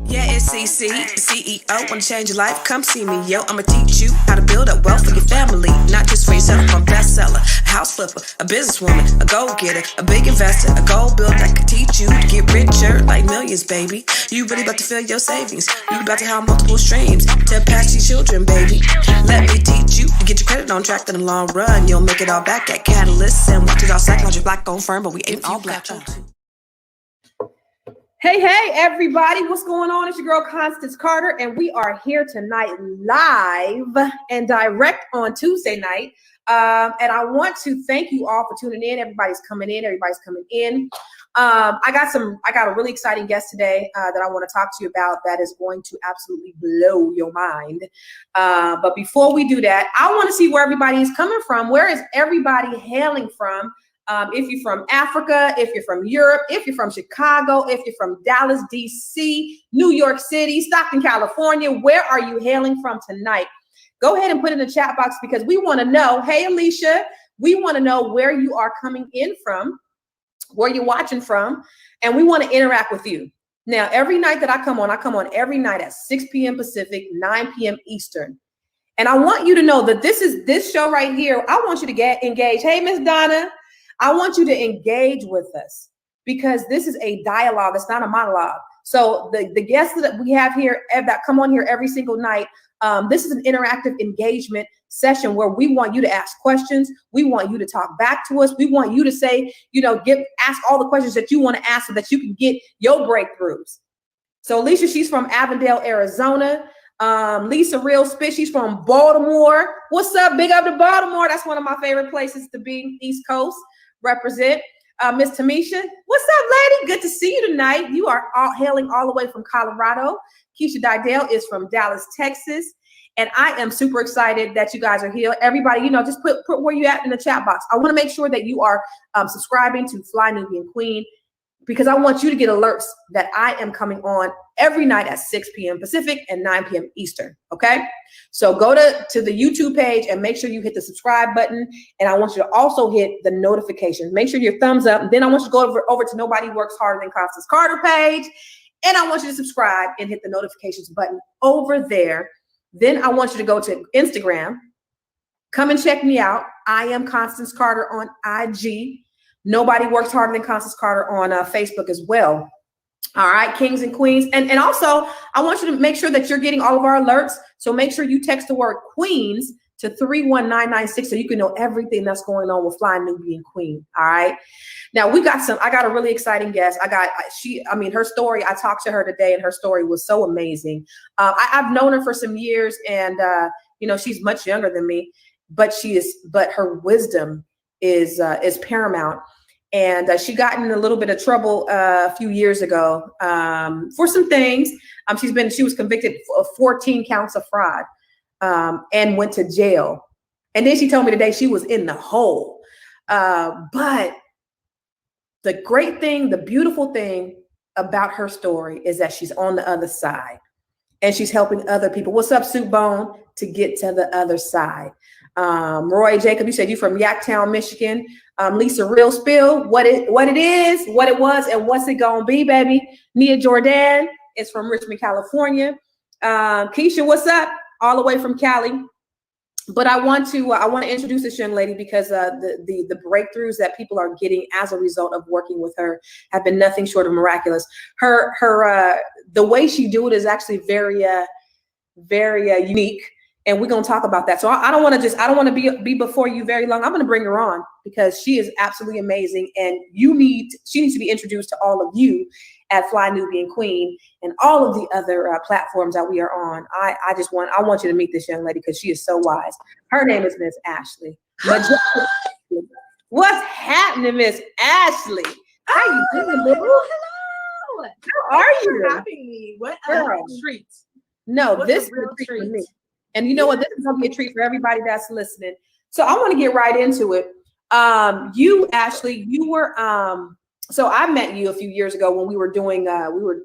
Yeah, it's CC, CEO. Wanna change your life? Come see me, yo. I'ma teach you how to build up wealth for your family, not just for yourself. I'm a bestseller, a house flipper, a businesswoman, a go-getter, a big investor, a gold builder that can teach you to get richer like millions, baby. You really about to fill your savings. You about to have multiple streams to pass your children, baby. Let me teach you to get your credit on track in the long run. You'll make it all back at Catalyst and watch it all psychology black-owned firm, but we ain't all black. Hey, everybody. What's going on? It's your girl, Constance Carter, and we are here tonight live and direct on Tuesday night. And I want to thank you all for tuning in. Everybody's coming in. I got a really exciting guest today that I want to talk to you about that is going to absolutely blow your mind. But before we do that, I want to see where everybody is coming from. Where is everybody hailing from? If you're from Africa, if you're from Europe, if you're from Chicago, if you're from Dallas, DC, New York City, Stockton, California, where are you hailing from tonight? Go ahead and put in the chat box because we want to know. Hey, Alicia, we want to know where you are coming in from, where you're watching from, and we want to interact with you. Now, every night that I come on every night at 6 p.m. Pacific, 9 p.m. Eastern. And I want you to know that this show right here, I want you to get engaged. Hey, Miss Donna. I want you to engage with us because this is a dialogue. It's not a monologue. So the guests that we have here that come on here every single night, this is an interactive engagement session where we want you to ask questions. We want you to talk back to us. We want you to say, ask all the questions that you want to ask so that you can get your breakthroughs. So Alicia, she's from Avondale, Arizona. Lisa Real Spit, she's from Baltimore. What's up? Big up to Baltimore. That's one of my favorite places to be, East Coast. Represent. Miss Tamisha, what's up, lady? Good to see you tonight. You are hailing all the way from Colorado. Keisha Didell is from Dallas, Texas. And I am super excited that you guys are here. Everybody, just put where you at in the chat box. I want to make sure that you are subscribing to Fly Nubian Queen because I want you to get alerts that I am coming on every night at 6 p.m. Pacific and 9 p.m. Eastern, okay? So go to the YouTube page and make sure you hit the subscribe button, and I want you to also hit the notifications. Make sure your thumbs up, and then I want you to go over to Nobody Works Harder Than Constance Carter page, and I want you to subscribe and hit the notifications button over there. Then I want you to go to Instagram. Come and check me out. I am Constance Carter on IG. Nobody Works Harder Than Constance Carter on Facebook as well. All right, kings and queens. And also, I want you to make sure that you're getting all of our alerts. So make sure you text the word queens to 31996 so you can know everything that's going on with Fly Nubian Queen. All right. Now I got a really exciting guest. Her story, I talked to her today and her story was so amazing. I've known her for some years and, she's much younger than me, but her wisdom is paramount. And she got in a little bit of trouble a few years ago for some things. She was convicted of 14 counts of fraud and went to jail. And then she told me today she was in the hole. But the great thing, the beautiful thing about her story is that she's on the other side and she's helping other people. What's up, Soup Bone? To get to the other side. Roy Jacob, you said you're from Yaktown, Michigan. Lisa Real Spill, what it is, what it was, and what's it gonna be, baby. Nia Jordan is from Richmond, California. Keisha, what's up? All the way from Cali. But I want to introduce this young lady because the breakthroughs that people are getting as a result of working with her have been nothing short of miraculous. Her the way she do it is actually very unique. And we're going to talk about that. So I don't want to be before you very long. I'm going to bring her on because she is absolutely amazing. And she needs to be introduced to all of you at Fly Nubian Queen and all of the other platforms that we are on. I want you to meet this young lady because she is so wise. Her name is Miss Ashley. What's happening, Miss Ashley? How you doing, hello. How are you? Thanks for having me. What a treat. No, this is a treat for me. And you know what? This is going to be a treat for everybody that's listening. So I want to get right into it. You, Ashley, you were, so I met you a few years ago when we were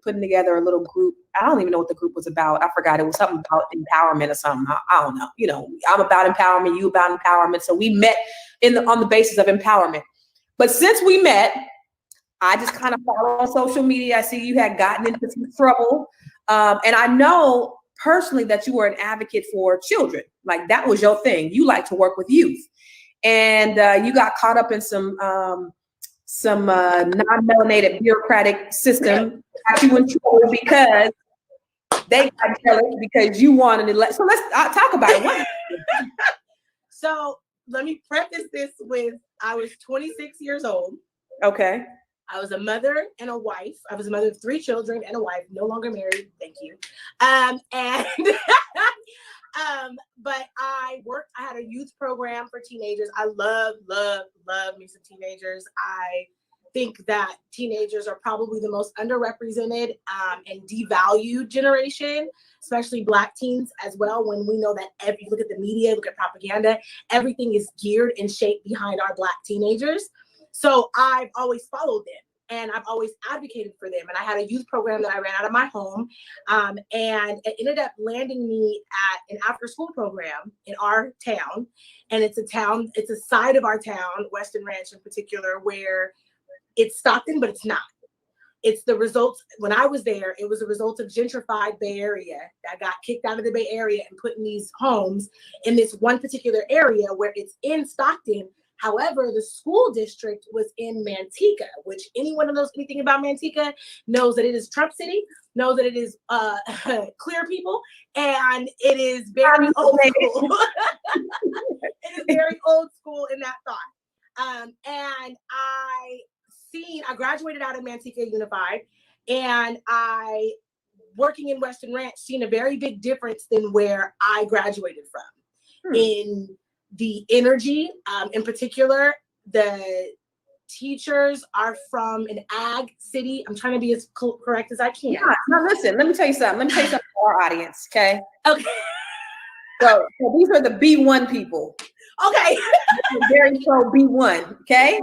putting together a little group. I don't even know what the group was about. I forgot. It was something about empowerment or something. I don't know. I'm about empowerment. You about empowerment. So we met on the basis of empowerment. But since we met, I just kind of follow on social media. I see you had gotten into some trouble And I know personally that you were an advocate for children. Like that was your thing. You like to work with youth. And you got caught up in some non-melanated bureaucratic system that you in trouble because they got jealous because you wanted to so let's talk about it. What? So let me preface this with, I was 26 years old. Okay. I was a mother and a wife. I was a mother of 3 children and a wife, no longer married. Thank you. But I had a youth program for teenagers. I love me some teenagers. I think that teenagers are probably the most underrepresented and devalued generation, especially Black teens as well, when we know that if you look at the media, look at propaganda, everything is geared and shaped behind our Black teenagers. So I've always followed them and I've always advocated for them. And I had a youth program that I ran out of my home. And it ended up landing me at an after school program in our town. And it's a side of our town, Western Ranch in particular, where it's Stockton, but it's not. It's the results. When I was there, it was a result of gentrified Bay Area that got kicked out of the Bay Area and put in these homes in this one particular area where it's in Stockton. However, the school district was in Manteca, which anyone who knows anything about Manteca knows that it is Trump City, knows that it is clear people, and it is very old school. It is very old school in that thought. And I graduated out of Manteca Unified, and I, working in Western Ranch, seen a very big difference than where I graduated from. In the energy, in particular, the teachers are from an ag city. I'm trying to be as correct as I can. Yeah, now listen, let me tell you something for our audience, okay? Okay. So these are the B1 people. Okay. Very pro B1, okay?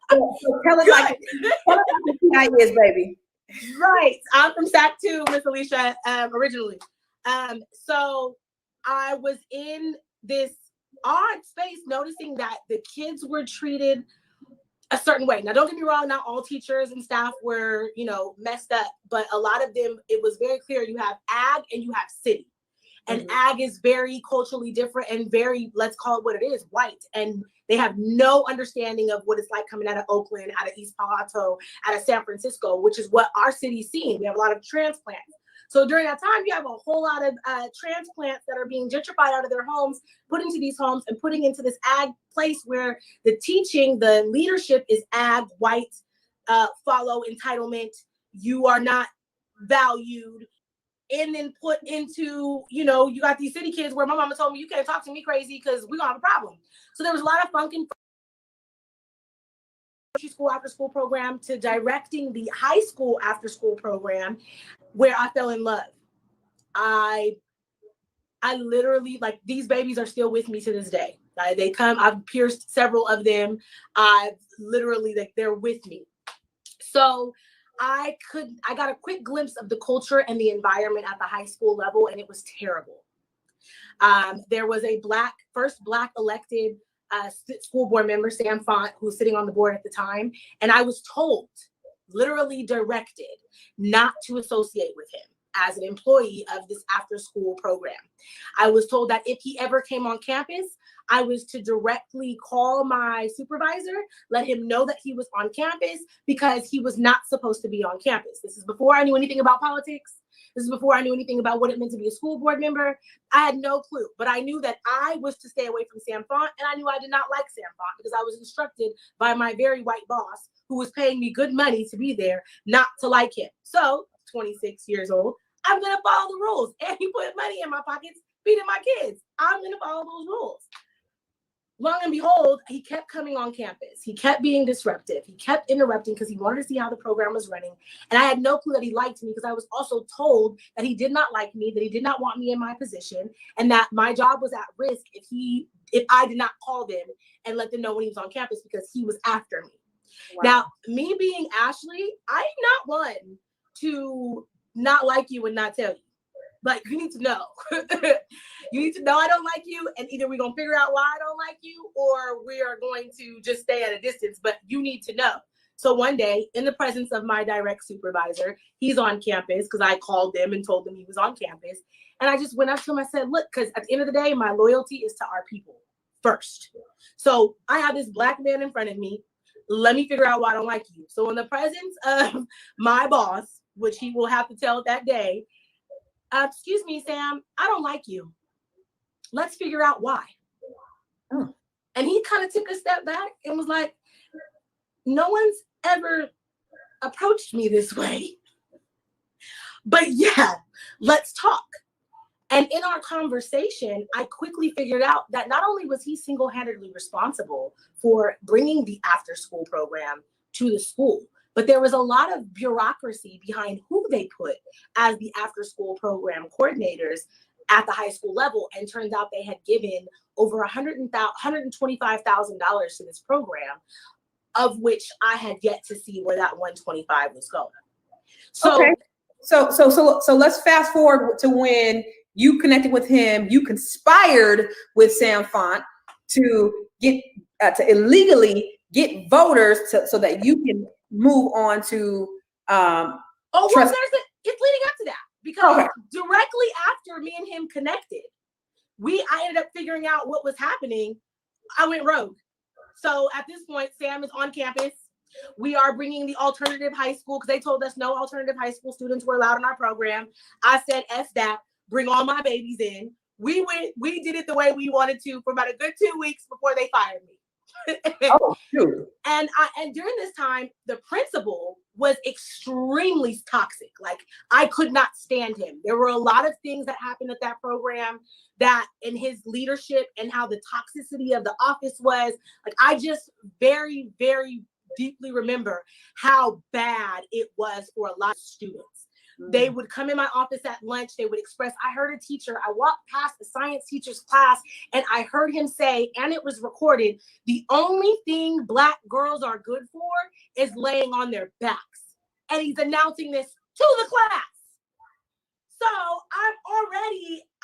So tell it like the TI is, baby. Right. I'm from SAC too, Miss Alicia, originally. So I was in this odd space noticing that the kids were treated a certain way. Now, don't get me wrong, not all teachers and staff were, messed up, but a lot of them, it was very clear you have ag and you have city. And ag is very culturally different and very, let's call it what it is, white. And they have no understanding of what it's like coming out of Oakland, out of East Palo Alto, out of San Francisco, which is what our city's seeing. We have a lot of transplants. So during that time, you have a whole lot of transplants that are being gentrified out of their homes, put into these homes and putting into this ag place where the teaching, the leadership is ag, white, follow entitlement. You are not valued. And then put into, you got these city kids where my mama told me, you can't talk to me crazy because we're going to have a problem. So there was a lot of funkin' school after school program to directing the high school after school program where I fell in love. I literally, like, these babies are still with me to this day. They come, I've pierced several of them. I've literally, they're with me. So I got a quick glimpse of the culture and the environment at the high school level, and it was terrible. There was a first Black elected school board member, Sam Font, who was sitting on the board at the time. And I was told, literally directed, not to associate with him as an employee of this after school program. I was told that if he ever came on campus, I was to directly call my supervisor, let him know that he was on campus because he was not supposed to be on campus. This is before I knew anything about politics. This is before I knew anything about what it meant to be a school board member. I had no clue, but I knew that I was to stay away from Sam Font, and I knew I did not like Sam Font because I was instructed by my very white boss, who was paying me good money to be there, not to like him. So, 26 years old, I'm going to follow the rules. And he put money in my pockets, feeding my kids. I'm going to follow those rules. Long and behold, he kept coming on campus. He kept being disruptive. He kept interrupting because he wanted to see how the program was running. And I had no clue that he liked me because I was also told that he did not like me, that he did not want me in my position, and that my job was at risk if I did not call them and let them know when he was on campus because he was after me. Wow. Now, me being Ashley, I'm not one to not like you and not tell you. But you need to know. You need to know I don't like you, and either we're going to figure out why I don't like you, or we are going to just stay at a distance. But you need to know. So one day, in the presence of my direct supervisor, he's on campus because I called them and told them he was on campus. And I just went up to him. I said, look, because at the end of the day, my loyalty is to our people first. So I have this black man in front of me. Let me figure out why I don't like you. So in the presence of my boss, which he will have to tell that day, excuse me, Sam, I don't like you. Let's figure out why. Oh. And he kind of took a step back and was like, no one's ever approached me this way. But yeah, let's talk. And in our conversation, I quickly figured out that not only was he single-handedly responsible for bringing the after-school program to the school, but there was a lot of bureaucracy behind who they put as the after-school program coordinators at the high school level. And turns out they had given over $125,000 to this program, of which I had yet to see where that 125 was going. So, okay. So let's fast forward to when you connected with him. You conspired with Sam Font to get to illegally get voters so that you can move on to. It's leading up to that because directly after me and him connected, I ended up figuring out what was happening. I went rogue. So at this point, Sam is on campus. We are bringing the alternative high school because they told us no alternative high school students were allowed in our program. I said, F that, bring all my babies in. We did it the way we wanted to for about a good 2 weeks before they fired me. Oh, shoot. And during this time, the principal was extremely toxic. Like, I could not stand him. There were a lot of things that happened at that program that in his leadership and how the toxicity of the office was. Like, I just very, very deeply remember how bad it was for a lot of students. They would come in my office at lunch. They would express, I heard a teacher, I walked past the science teacher's class and I heard him say, and it was recorded, the only thing Black girls are good for is laying on their backs. And he's announcing this to the class. So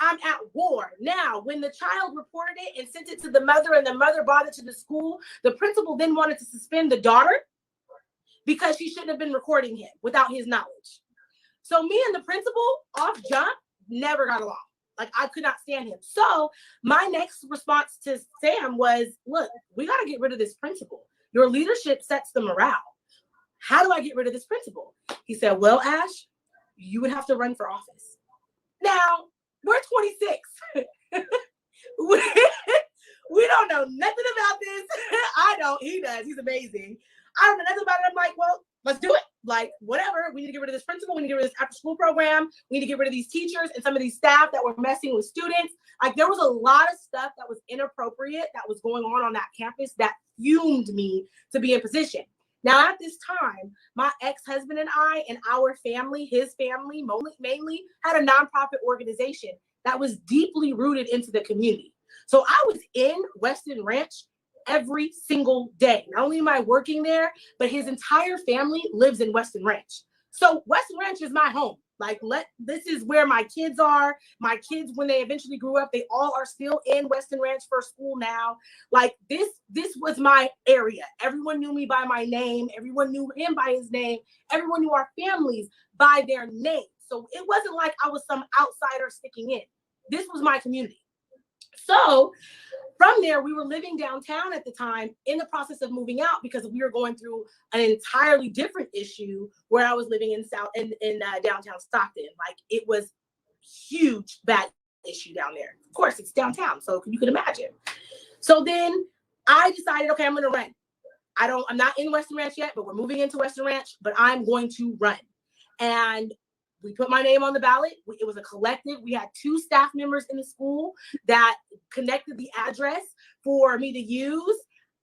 I'm at war. Now, when the child reported it and sent it to the mother and the mother brought it to the school, the principal then wanted to suspend the daughter because she shouldn't have been recording him without his knowledge. So me and the principal off jump never got along. Like, I could not stand him. So my next response to Sam was, look, we got to get rid of this principal. Your leadership sets the morale. How do I get rid of this principal? He said, well, Ash, you would have to run for office. Now, we're 26. We don't know nothing about this. I don't. He does. He's amazing. I don't know nothing about it. I'm like, well, let's do it. Like, whatever. We need to get rid of this principal. We need to get rid of this after school program. We need to get rid of these teachers and some of these staff that were messing with students. Like, there was a lot of stuff that was inappropriate that was going on that campus that fumed me to be in position. Now, at this time, my ex-husband and I and our family, his family mainly, had a nonprofit organization that was deeply rooted into the community. So I was in Weston Ranch every single day. Not only am I working there, but his entire family lives in Weston Ranch. So Weston Ranch is my home. Like, this is where my kids are. My kids, when they eventually grew up, they all are still in Weston Ranch for school now. Like, this was my area. Everyone knew me by my name. Everyone knew him by his name. Everyone knew our families by their name. So it wasn't like I was some outsider sticking in. This was my community. So from there, we were living downtown at the time in the process of moving out because we were going through an entirely different issue where I was living in downtown Stockton. Like, it was huge, bad issue down there. Of course, it's downtown, so you can imagine. So then I decided, okay, I'm going to run. I'm not in Weston Ranch yet, but we're moving into Weston Ranch, but I'm going to run. And we put my name on the ballot. It was a collective. We had 2 staff members in the school that connected the address for me to use.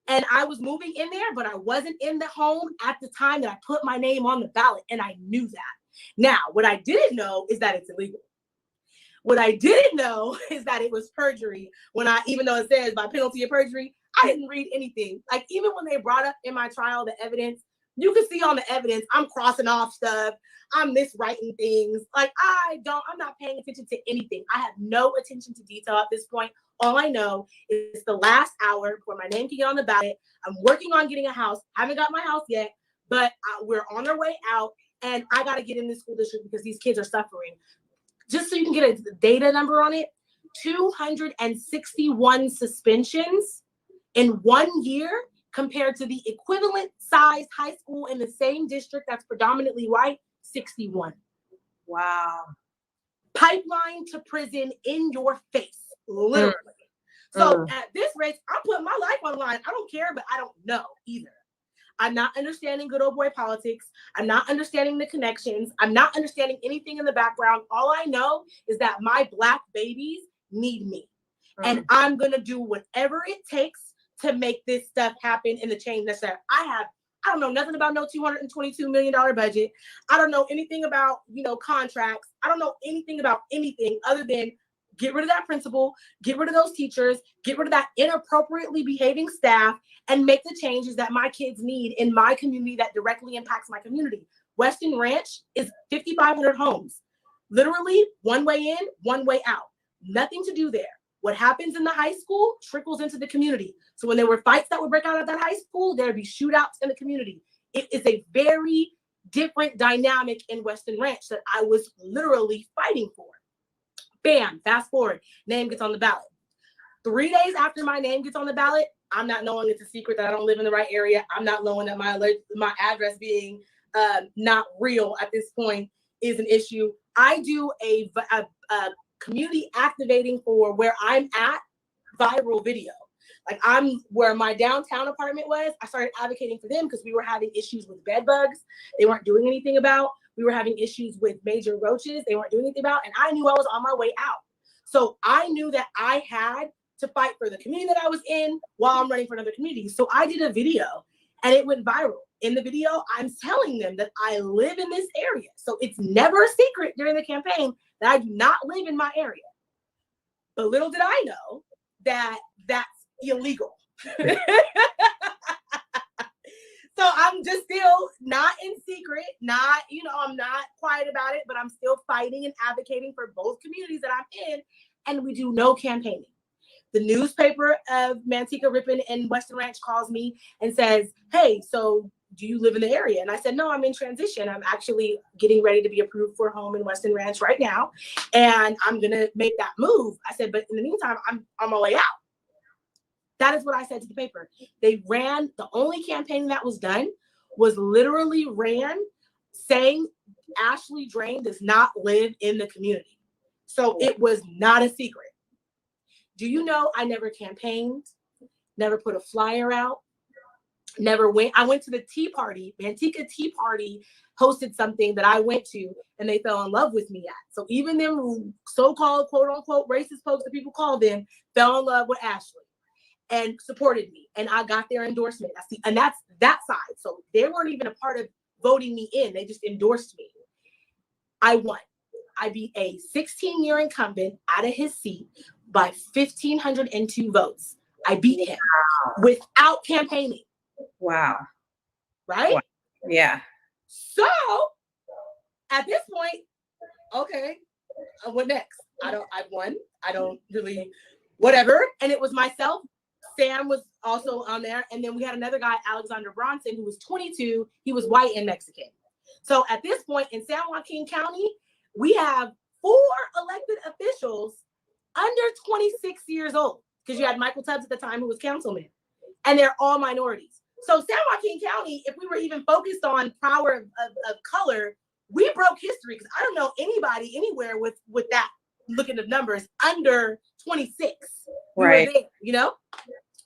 And I was moving in there, but I wasn't in the home at the time that I put my name on the ballot. And I knew that. Now, what I didn't know is that it's illegal. What I didn't know is that it was perjury. Even though it says by penalty of perjury, I didn't read anything. Like, even when they brought up in my trial the evidence, you can see on the evidence, I'm crossing off stuff. I'm miswriting things. Like, I'm not paying attention to anything. I have no attention to detail at this point. All I know is the last hour before my name can get on the ballot. I'm working on getting a house. Haven't got my house yet, but we're on our way out, and I got to get in this school district because these kids are suffering. Just so you can get a data number on it, 261 suspensions in 1 year compared to the equivalent size high school in the same district that's predominantly white, 61. Wow. Pipeline to prison in your face, literally. So at this rate, I'm putting my life on the line. I don't care, but I don't know either. I'm not understanding good old boy politics. I'm not understanding the connections. I'm not understanding anything in the background. All I know is that my Black babies need me. And I'm going to do whatever it takes to make this stuff happen in the change necessary. I don't know nothing about no $222 million budget. I don't know anything about, contracts. I don't know anything about anything other than get rid of that principal, get rid of those teachers, get rid of that inappropriately behaving staff, and make the changes that my kids need in my community that directly impacts my community. Weston Ranch is 5,500 homes. Literally one way in, one way out. Nothing to do there. What happens in the high school trickles into the community. So when there were fights that would break out at that high school, there'd be shootouts in the community. It is a very different dynamic in Weston Ranch that I was literally fighting for. Bam, fast forward, name gets on the ballot. 3 days after my name gets on the ballot, I'm not knowing it's a secret that I don't live in the right area. I'm not knowing that my address being not real at this point is an issue. I do a community activating for where I'm at viral video. Like I'm where my downtown apartment was. I started advocating for them because we were having issues with bed bugs. They weren't doing anything about. We were having issues with major roaches. They weren't doing anything about. And I knew I was on my way out. So I knew that I had to fight for the community that I was in while I'm running for another community. So I did a video and it went viral. In the video, I'm telling them that I live in this area. So it's never a secret during the campaign that I do not live in my area. But little did I know that that's illegal. So I'm just still not in secret, I'm not quiet about it, but I'm still fighting and advocating for both communities that I'm in, and we do no campaigning. The newspaper of Manteca, Ripon, and Weston Ranch calls me and says, hey, so do you live in the area? And I said, no, I'm in transition. I'm actually getting ready to be approved for a home in Weston Ranch right now, and I'm going to make that move. I said, but in the meantime, I'm on my way out. That is what I said to the paper. They ran, the only campaign that was done was literally ran saying Ashley Drain does not live in the community. So it was not a secret. Do you know I never campaigned, never put a flyer out, never went. I went to the Tea Party. Manteca Tea Party hosted something that I went to and they fell in love with me at. So even them so-called quote unquote racist folks that people call them fell in love with Ashley and supported me, and I got their endorsement. That's that side. So they weren't even a part of voting me in. They just endorsed me. I won. I beat a 16-year incumbent out of his seat by 1,502 votes. I beat him without campaigning. Wow. Right? Wow. Yeah. So at this point, okay, what next? I won. I don't really, whatever. And it was myself. Sam was also on there. And then we had another guy, Alexander Bronson, who was 22. He was white and Mexican. So at this point in San Joaquin County, we have 4 elected officials under 26 years old, because you had Michael Tubbs at the time who was councilman, and they're all minorities. So San Joaquin County, if we were even focused on power of color, we broke history, because I don't know anybody anywhere with that, looking at numbers, under 26. Right. We were there,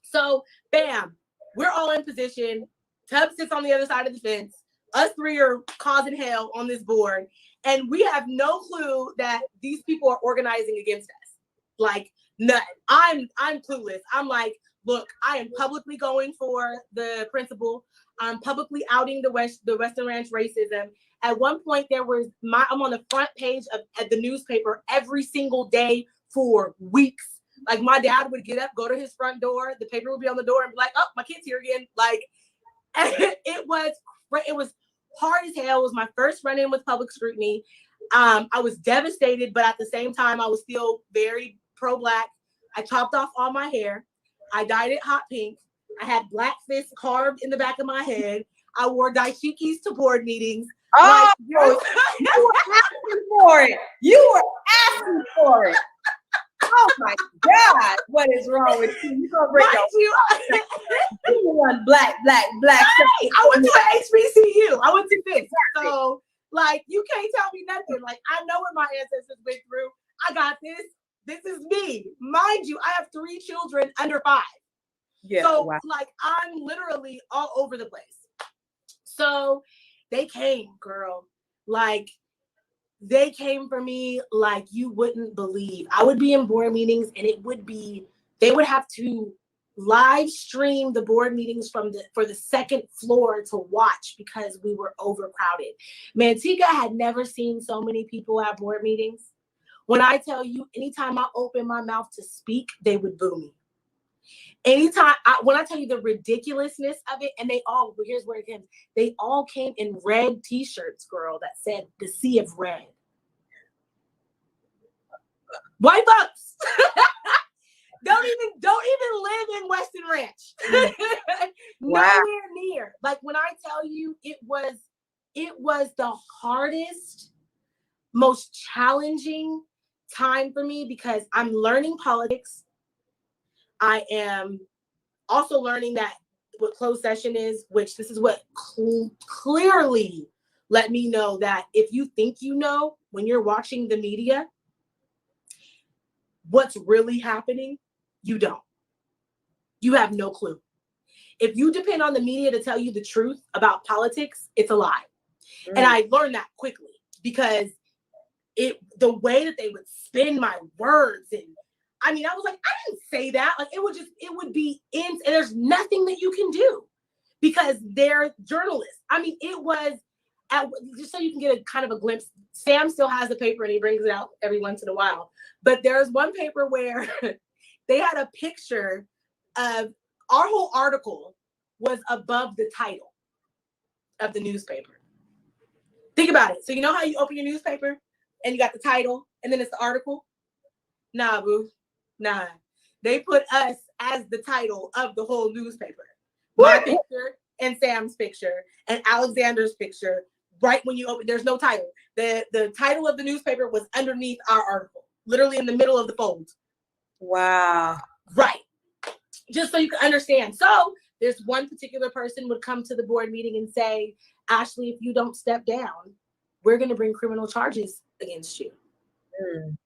So bam, we're all in position. Tubbs sits on the other side of the fence. Us 3 are causing hell on this board. And we have no clue that these people are organizing against us. Like, none. I'm clueless. I'm like, look, I am publicly going for the principal. I'm publicly outing the Weston Ranch racism. At one point, I'm on the front page of the newspaper every single day for weeks. Like, my dad would get up, go to his front door, the paper would be on the door and be like, oh, my kid's here again. Like, it was hard as hell. It was my first run-in with public scrutiny. I was devastated, but at the same time, I was still very pro-Black. I chopped off all my hair. I dyed it hot pink. I had black fists carved in the back of my head. I wore dashikis to board meetings. Oh, Like, you were asking for it. You were asking for it. Oh my God, what is wrong with you? You gonna break your you want black. Hey, I went to an HBCU. I went to this. So, like, you can't tell me nothing. Like, I know what my ancestors went through. I got this. This is me. Mind you, I have 3 children under 5. Yeah. So, Wow. like, I'm literally all over the place. So, they came, girl. Like, they came for me like you wouldn't believe. I would be in board meetings and they would have to live stream the board meetings for the second floor to watch because we were overcrowded. Manteca had never seen so many people at board meetings. When I tell you, anytime I open my mouth to speak, they would boo me. When I tell you the ridiculousness of it, and here's where it came. They all came in red t-shirts, girl, that said the Sea of Red. White folks don't even live in Weston Ranch. Wow. Nowhere near. Like, when I tell you, it was the hardest, most challenging time for me because I'm learning politics. I am also learning what closed session is, which this is what clearly let me know that if you think you know when you're watching the media what's really happening, you don't. You have no clue. If you depend on the media to tell you the truth about politics, it's a lie. Mm. And I learned that quickly because the way that they would spin my words, and I mean, I was like, I didn't say that. Like, it would be and there's nothing that you can do because they're journalists. I mean, it was just so you can get a kind of a glimpse. Sam still has the paper and he brings it out every once in a while. But there's one paper where they had a picture of our whole article was above the title of the newspaper. Think about it. So you know how you open your newspaper and you got the title and then it's the article? Nah, boo. Nah. They put us as the title of the whole newspaper. My picture and Sam's picture and Alexander's picture. Right when you open, there's no title. The title of the newspaper was underneath our article, literally in the middle of the fold. Wow. Right. Just so you can understand. So there's one particular person would come to the board meeting and say, Ashley, if you don't step down, we're going to bring criminal charges against you. Mm.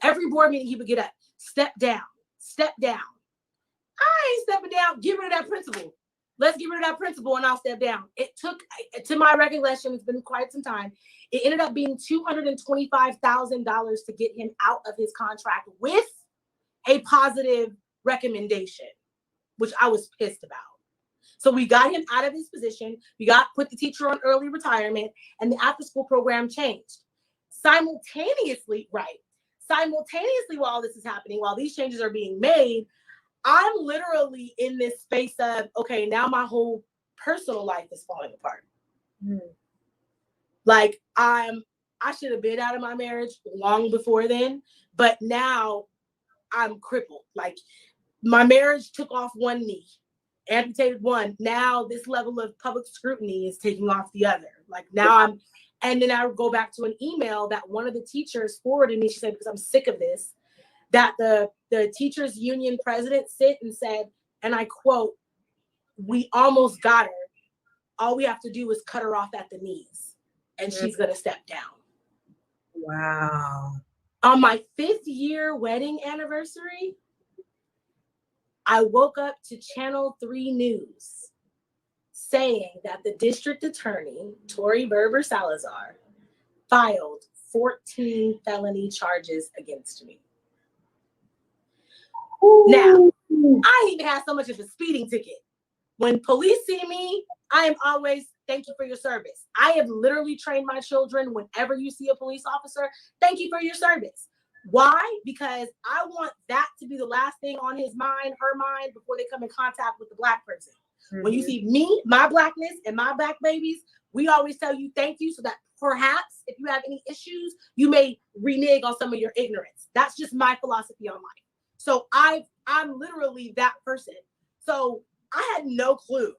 Every board meeting he would get up, step down. I ain't stepping down. Get rid of that principal. Let's get rid of that principal and I'll step down. It took, to my recollection, it's been quite some time. It ended up being $225,000 to get him out of his contract with a positive recommendation, which I was pissed about. So we got him out of his position. We put the teacher on early retirement and the after school program changed. Simultaneously, while this is happening, while these changes are being made, I'm literally in this space of, okay, now my whole personal life is falling apart. Mm. Like, I should have been out of my marriage long before then, but now I'm crippled. Like, my marriage took off one knee, amputated one. Now this level of public scrutiny is taking off the other. Like, now and then I would go back to an email that one of the teachers forwarded me. She said, because I'm sick of this, that the teachers union president sit and said, and I quote, "We almost got her. All we have to do is cut her off at the knees and she's going to step down." Wow. On my 5th year wedding anniversary, I woke up to Channel 3 News saying that the district attorney, Tori Berber Salazar, filed 14 felony charges against me. Now, I even have so much of a speeding ticket. When police see me, I am always, thank you for your service. I have literally trained my children, whenever you see a police officer, thank you for your service. Why? Because I want that to be the last thing on his mind, her mind, before they come in contact with the Black person. Mm-hmm. When you see me, my Blackness, and my Black babies, we always tell you thank you so that perhaps if you have any issues, you may renege on some of your ignorance. That's just my philosophy on life. So I'm literally that person. So I had no clue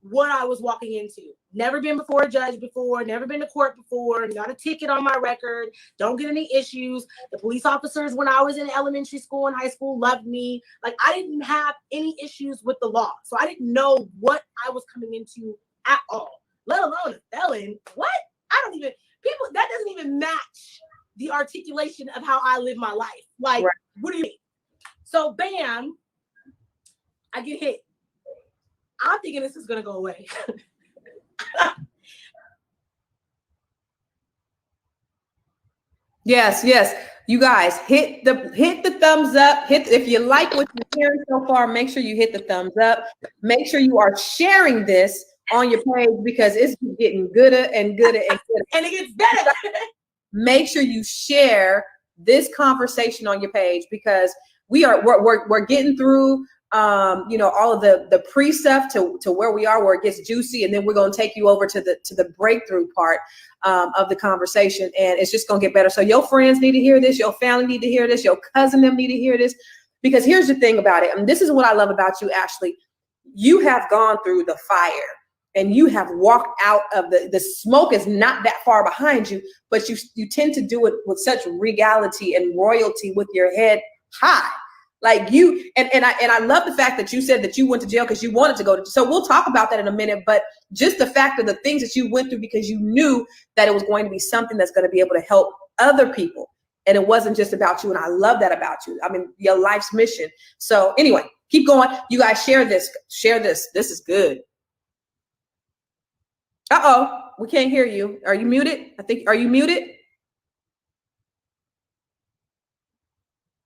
what I was walking into. Never been before a judge before, never been to court before, not a ticket on my record, don't get any issues. The police officers when I was in elementary school and high school loved me. Like, I didn't have any issues with the law. So I didn't know what I was coming into at all, let alone a felon. What? I don't even, people, that doesn't even match the articulation of how I live my life. Like, right. What do you mean? So bam, I get hit. I'm thinking this is gonna go away. Yes. You guys hit the thumbs up. If you like what you're hearing so far, make sure you hit the thumbs up. Make sure you are sharing this on your page because it's getting gooder and gooder and gooder. And it gets better. Make sure you share this conversation on your page because we're getting through all of the pre stuff to where we are, where it gets juicy, and then we're going to take you over to the breakthrough part of the conversation, and it's just going to get better. So your friends need to hear this, your family need to hear this, your cousin them need to hear this, because here's the thing about it, and this is what I love about you, Ashley. You have gone through the fire and you have walked out of the smoke is not that far behind you, but you tend to do it with such regality and royalty with your head high. Like you, and I love the fact that you said that you went to jail because you wanted to go to, so we'll talk about that in a minute, but just the fact of the things that you went through because you knew that it was going to be something that's going to be able to help other people. And it wasn't just about you. And I love that about you. I mean, your life's mission. So anyway, keep going. You guys share this. This is good. Uh-oh, we can't hear you. Are you muted? Are you muted?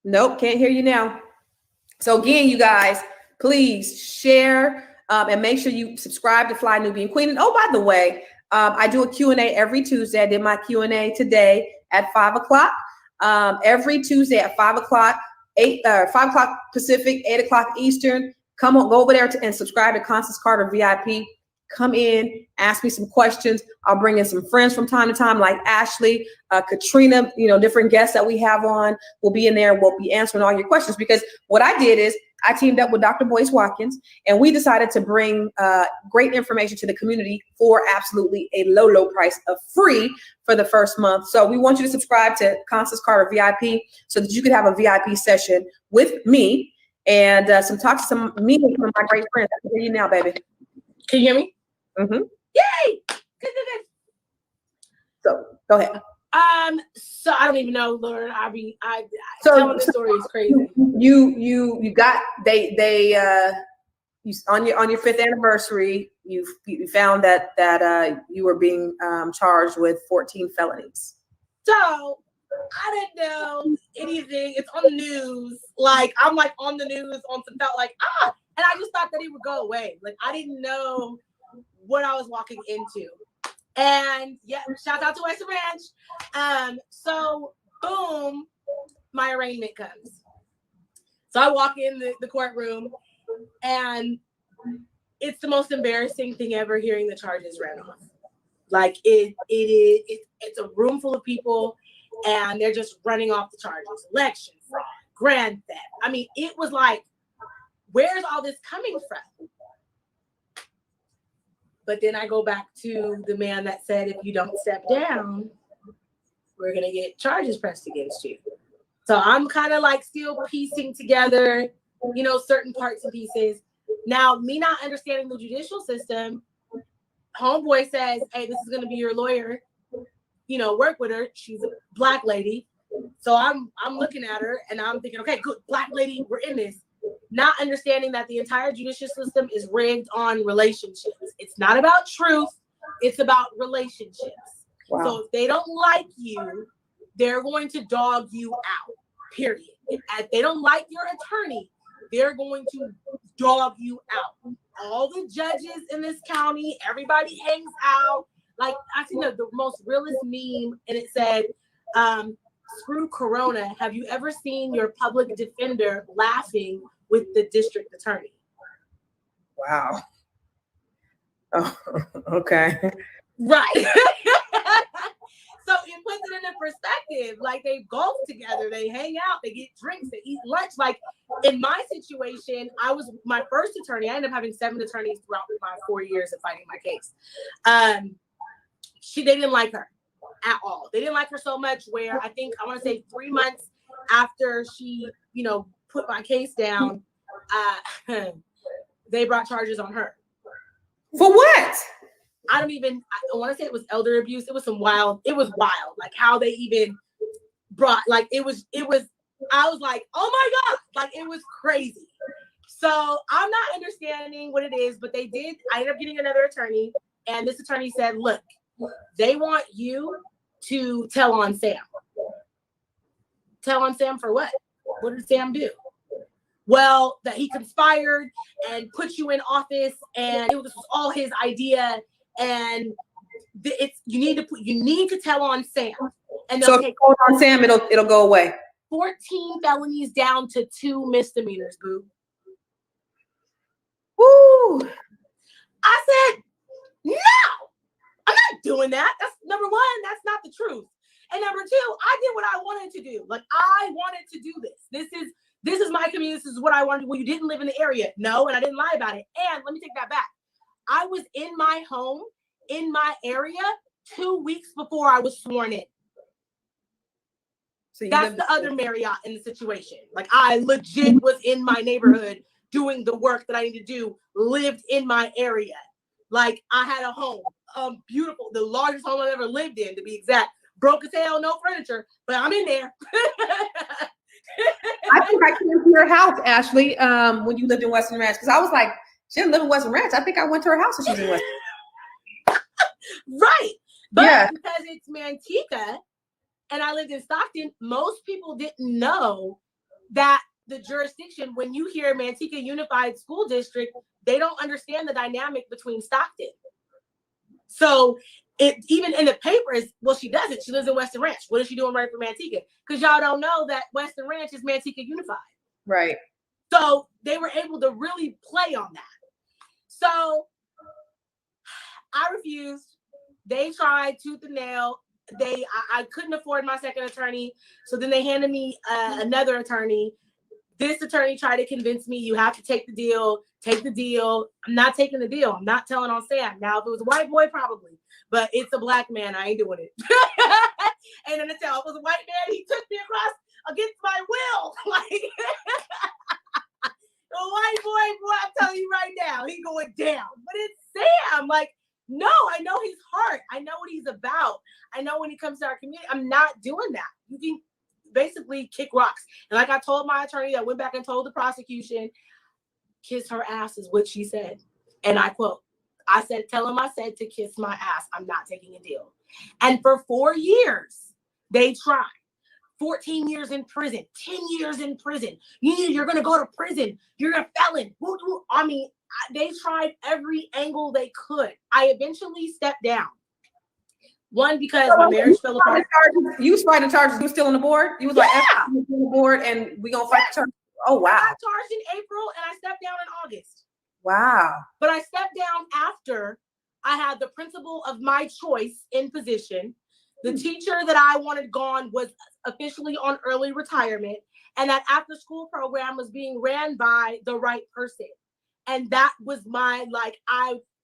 Nope, can't hear you now. So again, you guys, please share and make sure you subscribe to Fly Nubian Queen. And oh, by the way, I do a Q&A every Tuesday. I did my Q&A today at 5 o'clock. Every Tuesday at 5 o'clock, 5 o'clock Pacific, 8 o'clock Eastern. Come on, go over there and subscribe to Constance Carter VIP. Come in, ask me some questions. I'll bring in some friends from time to time, like Ashley, Katrina, different guests that we have on will be in there. We'll be answering all your questions because what I did is I teamed up with Dr. Boyce Watkins and we decided to bring great information to the community for absolutely a low price of free for the first month. So we want you to subscribe to Constance Carter VIP so that you could have a VIP session with me and talk to some of my great friends. I can hear you now, baby. Can you hear me? Mm-hmm. Yay! Good. So go ahead. So I don't even know, Lord. Telling the story is crazy. You got they on your 5th anniversary. You found that you were being charged with 14 felonies. So I didn't know anything. It's on the news. Like I'm like on the news on some felt like and I just thought that it would go away. Like I didn't know what I was walking into. And yeah, shout out to Western Ranch. So boom, my arraignment comes. So I walk in the courtroom and it's the most embarrassing thing ever hearing the charges read off. Like it's a room full of people and they're just running off the charges. Election fraud, grand theft. I mean, it was like, where's all this coming from? But then I go back to the man that said, if you don't step down, we're going to get charges pressed against you. So I'm kind of like still piecing together, certain parts and pieces. Now, me not understanding the judicial system, homeboy says, hey, this is going to be your lawyer. Work with her. She's a Black lady. So I'm looking at her and I'm thinking, okay, good, Black lady, we're in this. Not understanding that the entire judicial system is rigged on relationships. It's not about truth. It's about relationships. Wow. So if they don't like you, they're going to dog you out, period. If they don't like your attorney, they're going to dog you out. All the judges in this county, everybody hangs out. Like I seen the most realest meme and it said, screw Corona. Have you ever seen your public defender laughing with the district attorney? Wow. Oh, okay. Right. So it puts it into active. Like they golf together, they hang out, they get drinks, they eat lunch. Like in my situation, I was my first attorney. I ended up having 7 attorneys throughout my 4 years of fighting my case. They didn't like her at all. They didn't like her so much where I think I want to say 3 months after she, put my case down, they brought charges on her. For what? I want to say it was elder abuse. It was wild. Like how they even brought, like, I was like, oh my God, like it was crazy. So I'm not understanding what it is, but they did. I ended up getting another attorney, and this attorney said, look, they want you to tell on Sam. Tell on Sam for what? What did Sam do? Well, that he conspired and put you in office, and this was all his idea. And you need to tell on Sam. And so if you go on Sam, it'll go away. 14 felonies down to 2 misdemeanors, boo. Woo! I said, no, I'm not doing that. That's number one. That's not the truth. And number two, I did what I wanted to do. Like I wanted to do this. This is my community. This is what I wanted to do. Well, you didn't live in the area. No, and I didn't lie about it. And let me take that back. I was in my home, in my area, 2 weeks before I was sworn in. So that's the other Marriott in the situation. Like I legit was in my neighborhood doing the work that I need to do, lived in my area. Like I had a home, beautiful, the largest home I've ever lived in, to be exact. Broke as hell, no furniture, but I'm in there. I think I came to your house, Ashley, when you lived in Western Ranch, because I was like, she didn't live in Western Ranch. I think I went to her house when she was in Western. Right. But because it's Manteca and I lived in Stockton, most people didn't know that the jurisdiction, when you hear Manteca Unified School District, they don't understand the dynamic between Stockton. So it even in the papers, well, she doesn't. She lives in Western Ranch. What is she doing right for Manteca? Because y'all don't know that Western Ranch is Manteca Unified. Right. So they were able to really play on that. So I refused. They tried tooth and nail. I couldn't afford my second attorney. So then they handed me another attorney. This attorney tried to convince me, you have to take the deal. Take the deal. I'm not taking the deal. I'm not telling on Sam. Now, if it was a white boy, probably. But it's a black man. I ain't doing it. And then I was a white man. He took me across against my will. Like, a white boy, I'm telling you right now, he going down. But it's Sam. Like, no, I know his heart. I know what he's about. I know when he comes to our community, I'm not doing that. You can basically kick rocks. And like I told my attorney, I went back and told the prosecution, kiss her ass is what she said. And I quote, I said, tell him I said to kiss my ass. I'm not taking a deal. And for 4 years, they tried. 14 years in prison, 10 years in prison. You're going to go to prison. You're a felon. I mean, they tried every angle they could. I eventually stepped down. One, because my marriage fell apart. You was fighting charges. You were still on the board? You was like, you on the board and we going to fight the charges. Oh, wow. I got charged in April and I stepped down in August. Wow. But I stepped down after I had the principal of my choice in position. The teacher that I wanted gone was officially on early retirement. And that after school program was being ran by the right person. And that was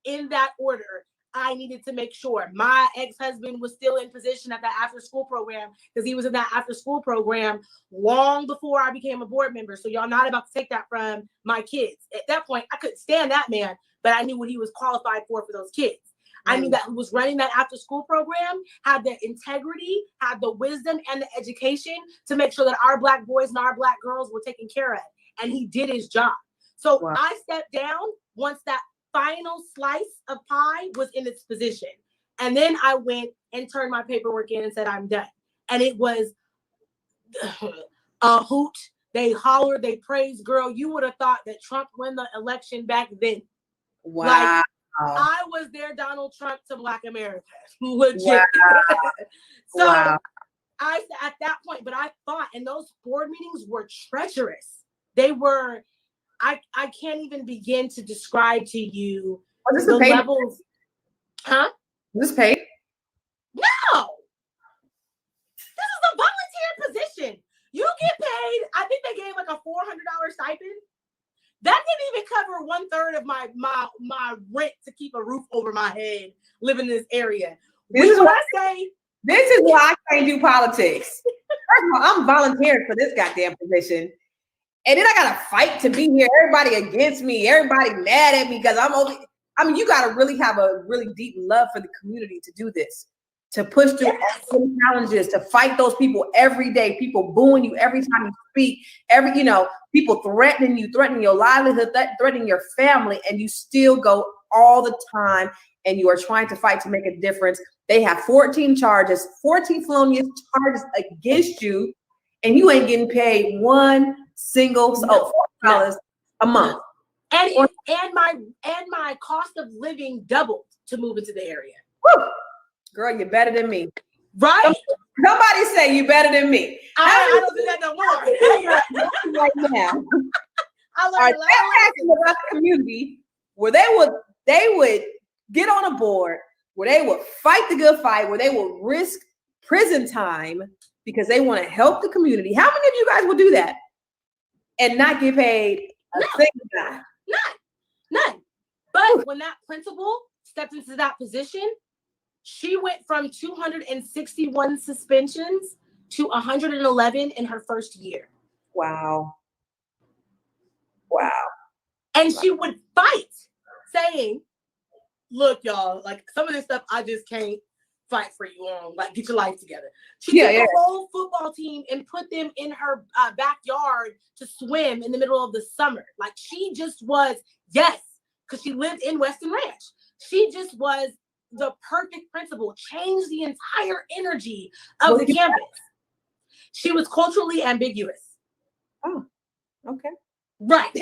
in that order, I needed to make sure my ex-husband was still in position at that after school program because he was in that after school program long before I became a board member. So y'all not about to take that from my kids. At that point, I couldn't stand that man, but I knew what he was qualified for those kids. I knew that who was running that after school program had the integrity, had the wisdom and the education to make sure that our Black boys and our Black girls were taken care of. And he did his job. So I stepped down once that final slice of pie was in its position. And then I went and turned my paperwork in and said, I'm done. And it was a hoot. They hollered, they praised. Girl, you would have thought that Trump won the election back then. Wow. Like, I was their Donald Trump to Black America. Legit. Wow. So wow. I, at that point, but I thought, and those board meetings were treacherous. They were, I can't even begin to describe to you the levels. Huh? Was this paid? No. This is a stipend. That didn't even cover 1/3 of my rent to keep a roof over my head living in this area. This is why I can't do politics. First of all, I'm volunteering for this goddamn position. And then I gotta fight to be here. Everybody against me. Everybody mad at me because I'm over. I mean, you gotta really have a really deep love for the community to do this, to push through all the challenges, to fight those people every day. People booing you every time you speak. People threatening you, threatening your livelihood, threatening your family, and you still go all the time. And you are trying to fight to make a difference. They have 14 felonious charges against you, and you ain't getting paid one single $4 a month. And my cost of living doubled to move into the area. Woo. Girl, you're better than me. Right? Somebody say you better than me. I don't do that no more. Right now. I learned about the community where they would get on a board, where they would fight the good fight, where they will risk prison time because they want to help the community. How many of you guys will do that and not get paid a single dime? None. But when that principal stepped into that position, she went from 261 suspensions to 111 in her first year. Wow. And she would fight, saying, look, y'all, like some of this stuff I just can't fight for you on. Like, get your life together. She took the whole football team and put them in her backyard to swim in the middle of the summer. Like, she just was, because she lived in Weston Ranch. She just was the perfect principal, changed the entire energy of the campus. She was culturally ambiguous. Oh, okay. Right.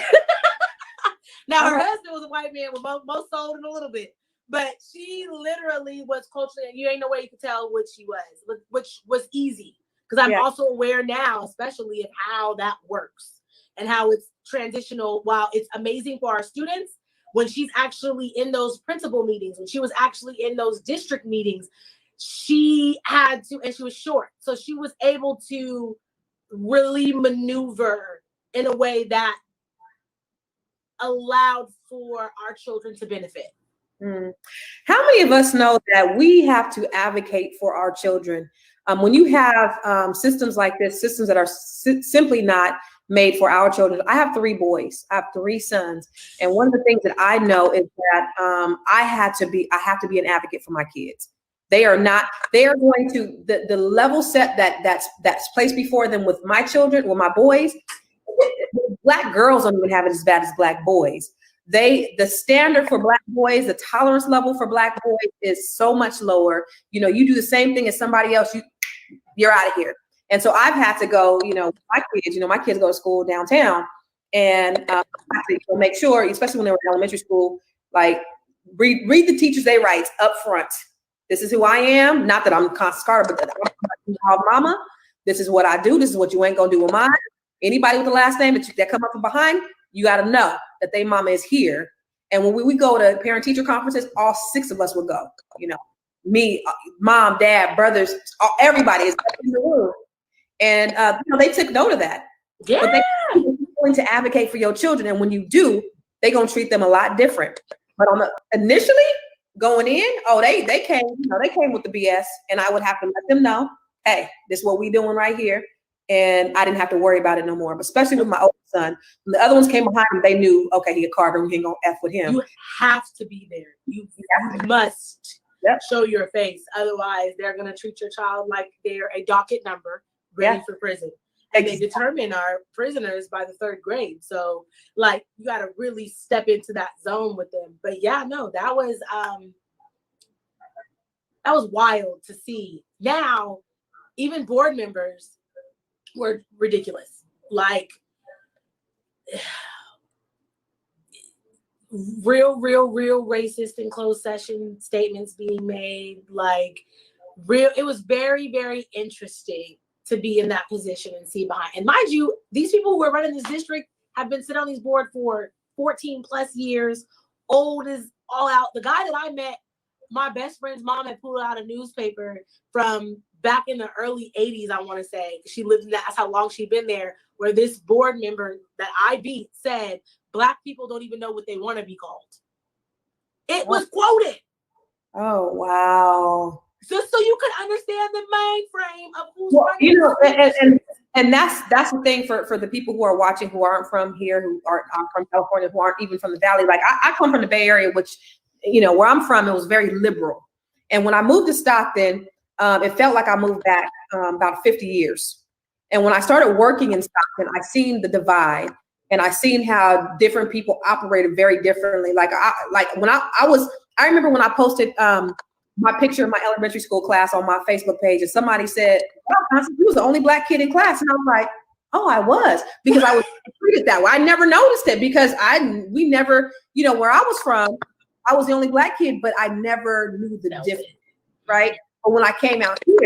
Now, her husband was a white man with most soul in a little bit, but she literally was culturally, and you ain't no way you could tell what she was, which was easy. Because I'm also aware now, especially of how that works and how it's transitional. While it's amazing for our students, when she's actually in those principal meetings, when she was actually in those district meetings, she had to, and she was short. So she was able to really maneuver in a way that allowed for our children to benefit. How many of us know that we have to advocate for our children? When you have systems like this, systems that are simply not made for our children. I have 3 boys. I have 3 sons, and one of the things that I know is that I have to be an advocate for my kids. They are going to the level set that's placed before them with my children, with my boys. Black girls don't even have it as bad as black boys. The standard for black boys, the tolerance level for black boys is so much lower. You do the same thing as somebody else, you're out of here. And so I've had to go, my kids go to school downtown, and I have to make sure, especially when they were in elementary school, like read the teachers' day rights up front. This is who I am. Not that I'm Constance Carter, but that I'm called mama. This is what I do. This is what you ain't gonna do with mine. Anybody with the last name that come up from behind, you got to know that they mama is here. And when we go to parent-teacher conferences, all 6 of us would go. Me, mom, dad, brothers, everybody is in the room. And they took note of that. Yeah. But they're going to advocate for your children, and when you do, they're gonna treat them a lot different. But initially going in, they came, they came with the BS, and I would have to let them know, hey, this is what we doing right here. And I didn't have to worry about it no more. But especially with my oldest son, when the other ones came behind him, they knew, okay, he a Carter, we ain't gonna F with him. You have to be there. You must show your face. Otherwise, they're gonna treat your child like they're a docket number ready for prison. And they determine our prisoners by the 3rd grade. So you gotta really step into that zone with them. But that was wild to see. Now, even board members were ridiculous. Real racist in closed session statements being made. It was very, very interesting to be in that position and see behind. And mind you, these people who are running this district have been sitting on these boards for 14 plus years, old as all out. The guy that I met, my best friend's mom had pulled out a newspaper from back in the early 80s, I want to say. She lived in that. That's how long she'd been there where this board member that I beat said, Black people don't even know what they want to be called. It was quoted. Oh, wow. Just so you could understand the mind frame of who's running. And that's the thing for the people who are watching, who aren't from here, who aren't from California, who aren't even from the Valley. Like I come from the Bay Area, which, where I'm from, it was very liberal. And when I moved to Stockton, it felt like I moved back about 50 years. And when I started working in Stockton, I seen the divide, and I seen how different people operated very differently. I remember when I posted my picture of my elementary school class on my Facebook page, and somebody said, "Wow, you was the only Black kid in class," and I was like, "Oh, I was," because I was treated that way. I never noticed it because we never, where I was from, I was the only Black kid, but I never knew the difference, right? But when I came out here,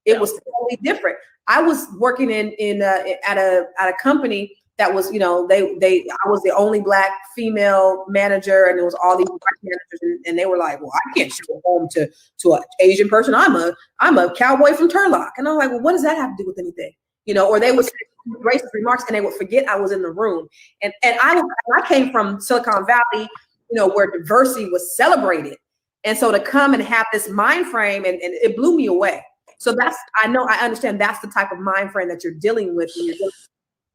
it was totally different. I was working at a company that was, I was the only Black female manager, and there was all these Black managers, and they were like, "Well, I can't show home to an Asian person. I'm a cowboy from Turlock." And I'm like, "Well, what does that have to do with anything?" Or they would say racist remarks, and they would forget I was in the room. And I came from Silicon Valley, where diversity was celebrated. And so to come and have this mind frame, and it blew me away. So I understand that's the type of mind frame that you're dealing with.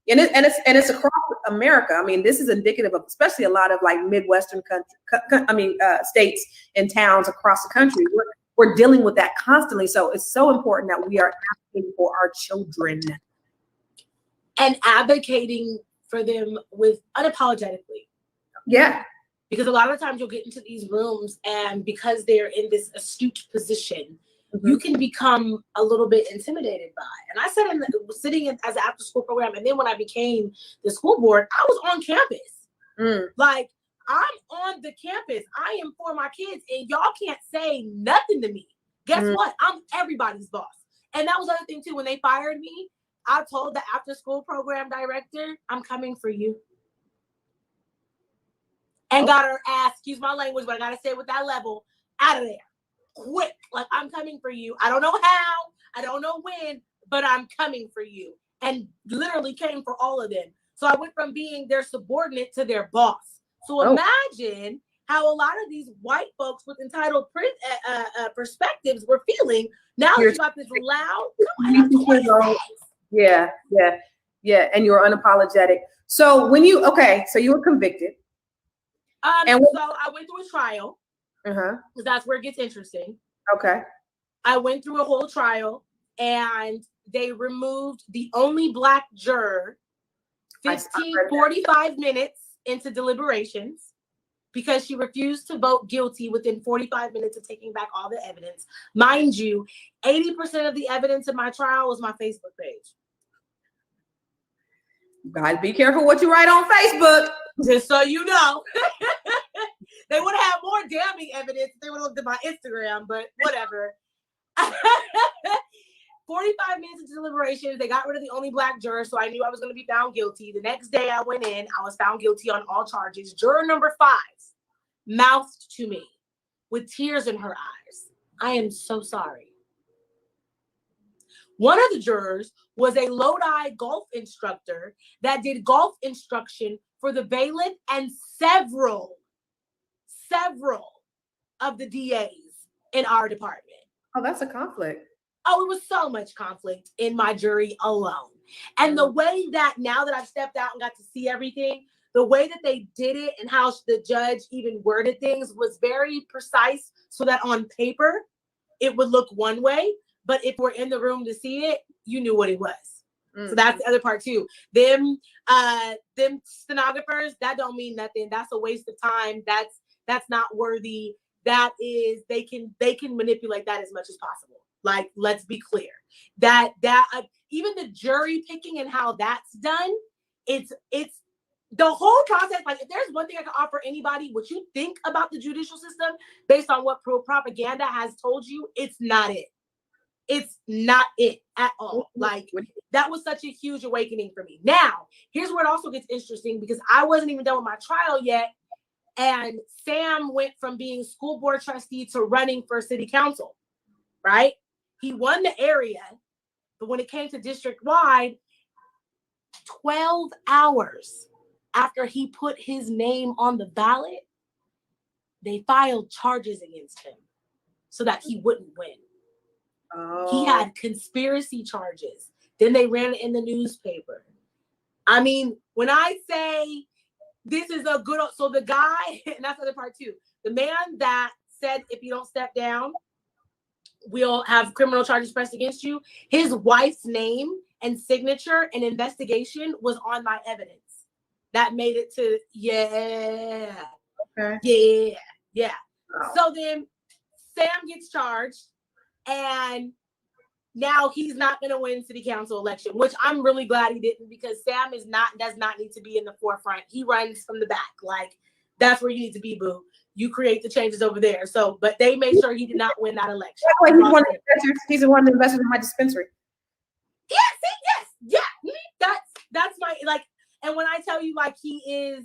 And it's across America. I mean, this is indicative of especially a lot of like Midwestern states and towns across the country. We're dealing with that constantly. So it's so important that we are advocating for our children. And advocating for them with unapologetically. Yeah. Because a lot of times you'll get into these rooms, and because they're in this astute position, you can become a little bit intimidated by. And I said, sitting as an after school program, and then when I became the school board, I was on campus. Like, I'm on the campus. I am for my kids, and y'all can't say nothing to me. Guess what? I'm everybody's boss. And that was the other thing too. When they fired me, I told the after school program director, "I'm coming for you." And got her ass, excuse my language, but I gotta say it with that level, out of there. Quick. Like, "I'm coming for you. I don't know how, I don't know when, but I'm coming for you." And literally came for all of them. So I went from being their subordinate to their boss. So imagine how a lot of these white folks with entitled perspectives were feeling. Now you got this loud, yeah. And you're unapologetic. So so you were convicted. So I went through a trial. Because that's where it gets interesting. Okay. I went through a whole trial, and they removed the only Black juror 45 minutes into deliberations because she refused to vote guilty within 45 minutes of taking back all the evidence. Mind you, 80% of the evidence in my trial was my Facebook page. Guys, be careful what you write on Facebook. Just so you know. They would have more damning evidence if they would have looked at my Instagram, but whatever. 45 minutes of deliberations. They got rid of the only Black juror, so I knew I was going to be found guilty. The next day I went in, I was found guilty on all charges. Juror number 5 mouthed to me with tears in her eyes, "I am so sorry." One of the jurors was a Lodi golf instructor that did golf instruction for the bailiff and several of the DAs in our department. Oh, that's a conflict. Oh, it was so much conflict in my jury alone. And the way that, now that I've stepped out and got to see everything, the way that they did it and how the judge even worded things was very precise, so that on paper it would look one way, but if we're in the room to see it, you knew what it was. So that's the other part too. Them stenographers, that don't mean nothing. That's a waste of time. That's not worthy. That is, they can manipulate that as much as possible. Like, let's be clear. That even the jury picking and how that's done, it's the whole process. Like, if there's one thing I can offer anybody, what you think about the judicial system based on what propaganda has told you, it's not it. It's not it at all. Like, that was such a huge awakening for me. Now, here's where it also gets interesting, because I wasn't even done with my trial yet. And Sam went from being school board trustee to running for city council, right? He won the area, but when it came to district wide, 12 hours after he put his name on the ballot, they filed charges against him so that he wouldn't win. Oh. He had conspiracy charges. Then they ran it in the newspaper. I mean, when I say this is a good, so the guy, and that's the other part too, the man that said, if you don't step down, we'll have criminal charges pressed against you. His wife's name and signature and investigation was on my evidence. That made it to, Okay. Yeah. Wow. So then Sam gets charged, and now he's not going to win city council election, which I'm really glad he didn't, because Sam does not need to be in the forefront. He runs from the back. Like, that's where you need to be, boo. You create the changes over there. So, but they made sure he did not win that election. He's one of the investors. He's one of the investors in my dispensary. Yeah. That's my, like, and when I tell you, like, I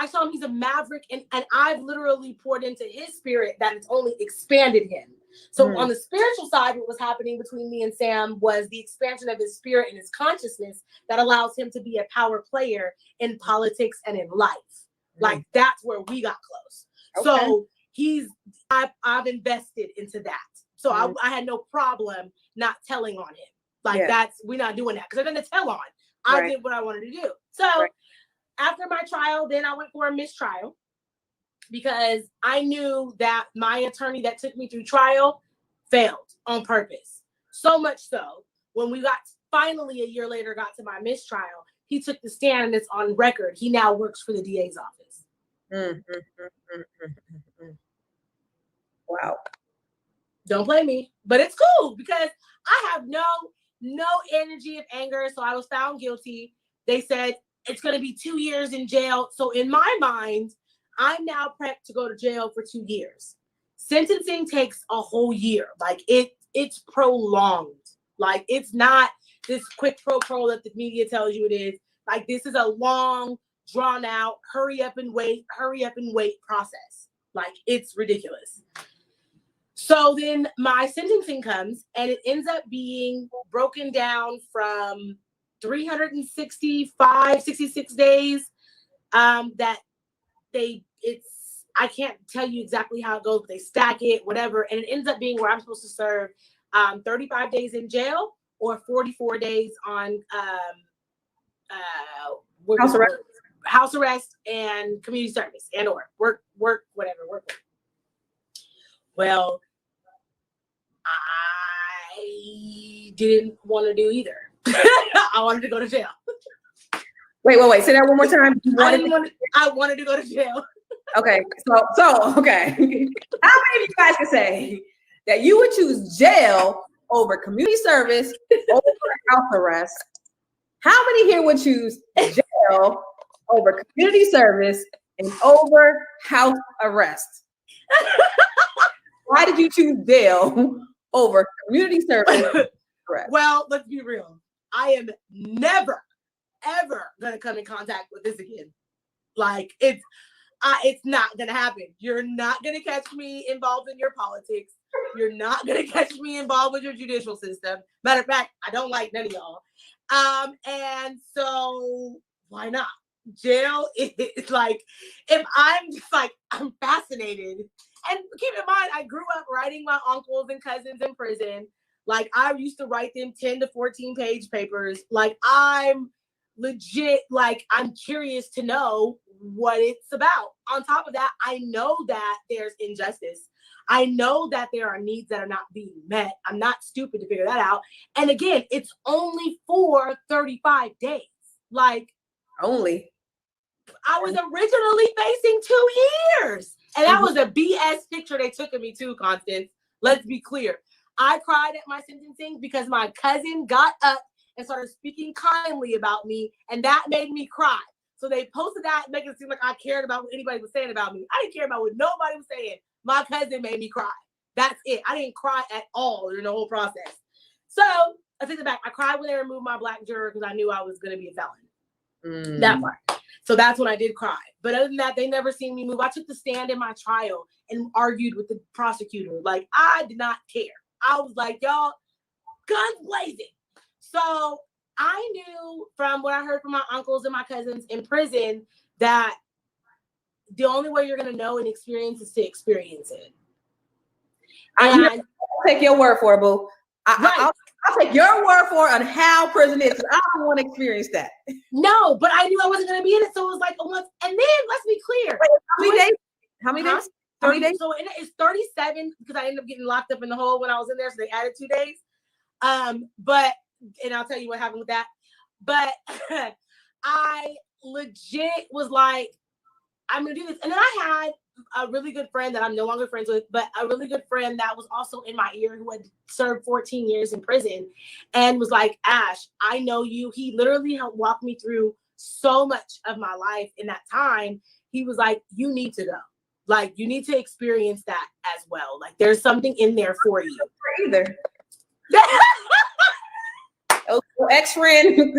saw him, he's a maverick, and I've literally poured into his spirit that it's only expanded him. So on the spiritual side, what was happening between me and Sam was the expansion of his spirit and his consciousness that allows him to be a power player in politics and in life. Like, that's where we got close. Okay. So I've invested into that. So I had no problem not telling on him. Like, we're not doing that because I'm going to tell on. I did what I wanted to do. So after my trial, then I went for a mistrial, because I knew that my attorney that took me through trial failed on purpose. So much so, when we finally a year later got to my mistrial, he took the stand, and it's on record. He now works for the DA's office. Wow. Don't blame me, but it's cool because I have no energy of anger. So I was found guilty. They said it's going to be 2 years in jail. So in my mind, I'm now prepped to go to jail for 2 years. Sentencing takes a whole year. Like, it's prolonged. Like, it's not this quick pro that the media tells you it is. Like, this is a long, drawn out, hurry up and wait process. Like, it's ridiculous. So then my sentencing comes, and it ends up being broken down from 66 days that I can't tell you exactly how it goes, but they stack it, whatever. And it ends up being where I'm supposed to serve 35 days in jail or 44 days on house arrest and community service and or work, whatever. Well, I didn't want to do either. I wanted to go to jail. Wait. Say that one more time. I wanted to go to jail. Okay. So okay. How many of you guys can say that you would choose jail over community service, over house arrest? How many here would choose jail over community service and over house arrest? Why did you choose jail over community service? Well, let's be real. I am never, ever gonna come in contact with this again. Like, it's not gonna happen. You're not gonna catch me involved in your politics. You're not gonna catch me involved with your judicial system. Matter of fact, I don't like none of y'all. And so why not? Jail is like, if I'm just like, I'm fascinated. And keep in mind, I grew up writing my uncles and cousins in prison. Like, I used to write them 10 to 14 page papers. Like, I'm legit, like, I'm curious to know what it's about. On top of that, I know that there's injustice. I know that there are needs that are not being met. I'm not stupid to figure that out. And again, it's only for 35 days. Like, only. I was originally facing 2 years. And that was a BS picture they took of me too, Constance. Let's be clear. I cried at my sentencing because my cousin got up and started speaking kindly about me, and that made me cry. So they posted that, making it seem like I cared about what anybody was saying about me. I didn't care about what nobody was saying. My cousin made me cry. That's it. I didn't cry at all during the whole process. So I take it back. I cried when they removed my black juror because I knew I was going to be a felon. That part. So that's when I did cry. But other than that, they never seen me move. I took the stand in my trial and argued with the prosecutor. Like, I did not care. I was like, y'all, guns blazing. So I knew from what I heard from my uncles and my cousins in prison that the only way you're going to know and experience is to experience it. And I'll take your word for it, boo. I'll take your word for it on how prison is. I don't want to experience that. No, but I knew I wasn't going to be in it. So it was like a month. And then let's be clear. Wait, how many days? How many days? 30, so it's 37 because I ended up getting locked up in the hole when I was in there. So they added 2 days. And I'll tell you what happened with that. But I legit was like, I'm going to do this. And then I had a really good friend that I'm no longer friends with, but a really good friend that was also in my ear who had served 14 years in prison and was like, Ash, I know you. He literally helped walk me through so much of my life in that time. He was like, you need to go. Like, you need to experience that as well. Like, there's something in there for you. Either. Ex-friend.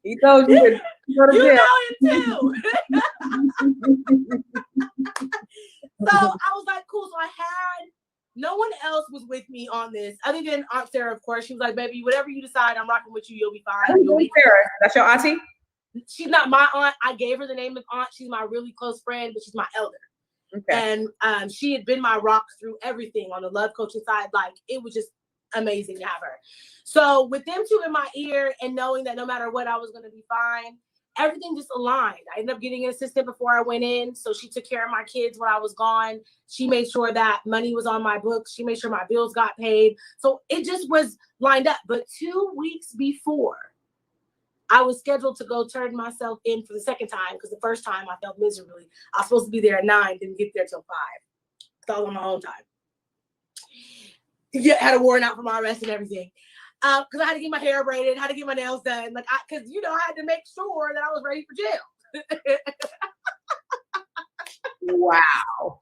He told you to go to jail. You know him too. So I was like, cool. So I had no one else was with me on this other than Aunt Sarah, of course. She was like, baby, whatever you decide, I'm rocking with you. You'll be fine. You'll be Sarah. That's your auntie? She's not my aunt. I gave her the name of aunt. She's my really close friend, but she's my elder. Okay. And she had been my rock through everything on the love coaching side. Like, it was just amazing to have her. So with them two in my ear and knowing that no matter what, I was going to be fine, everything just aligned. I ended up getting an assistant before I went in. So she took care of my kids when I was gone. She made sure that money was on my books. She made sure my bills got paid. So it just was lined up. But 2 weeks before, I was scheduled to go turn myself in for the second time because the first time I felt miserably. I was supposed to be there at 9, didn't get there till 5. So I was on my own time. Yeah, had a warrant out for my arrest and everything. Because I had to get my hair braided, had to get my nails done. Like, because, I had to make sure that I was ready for jail. Wow.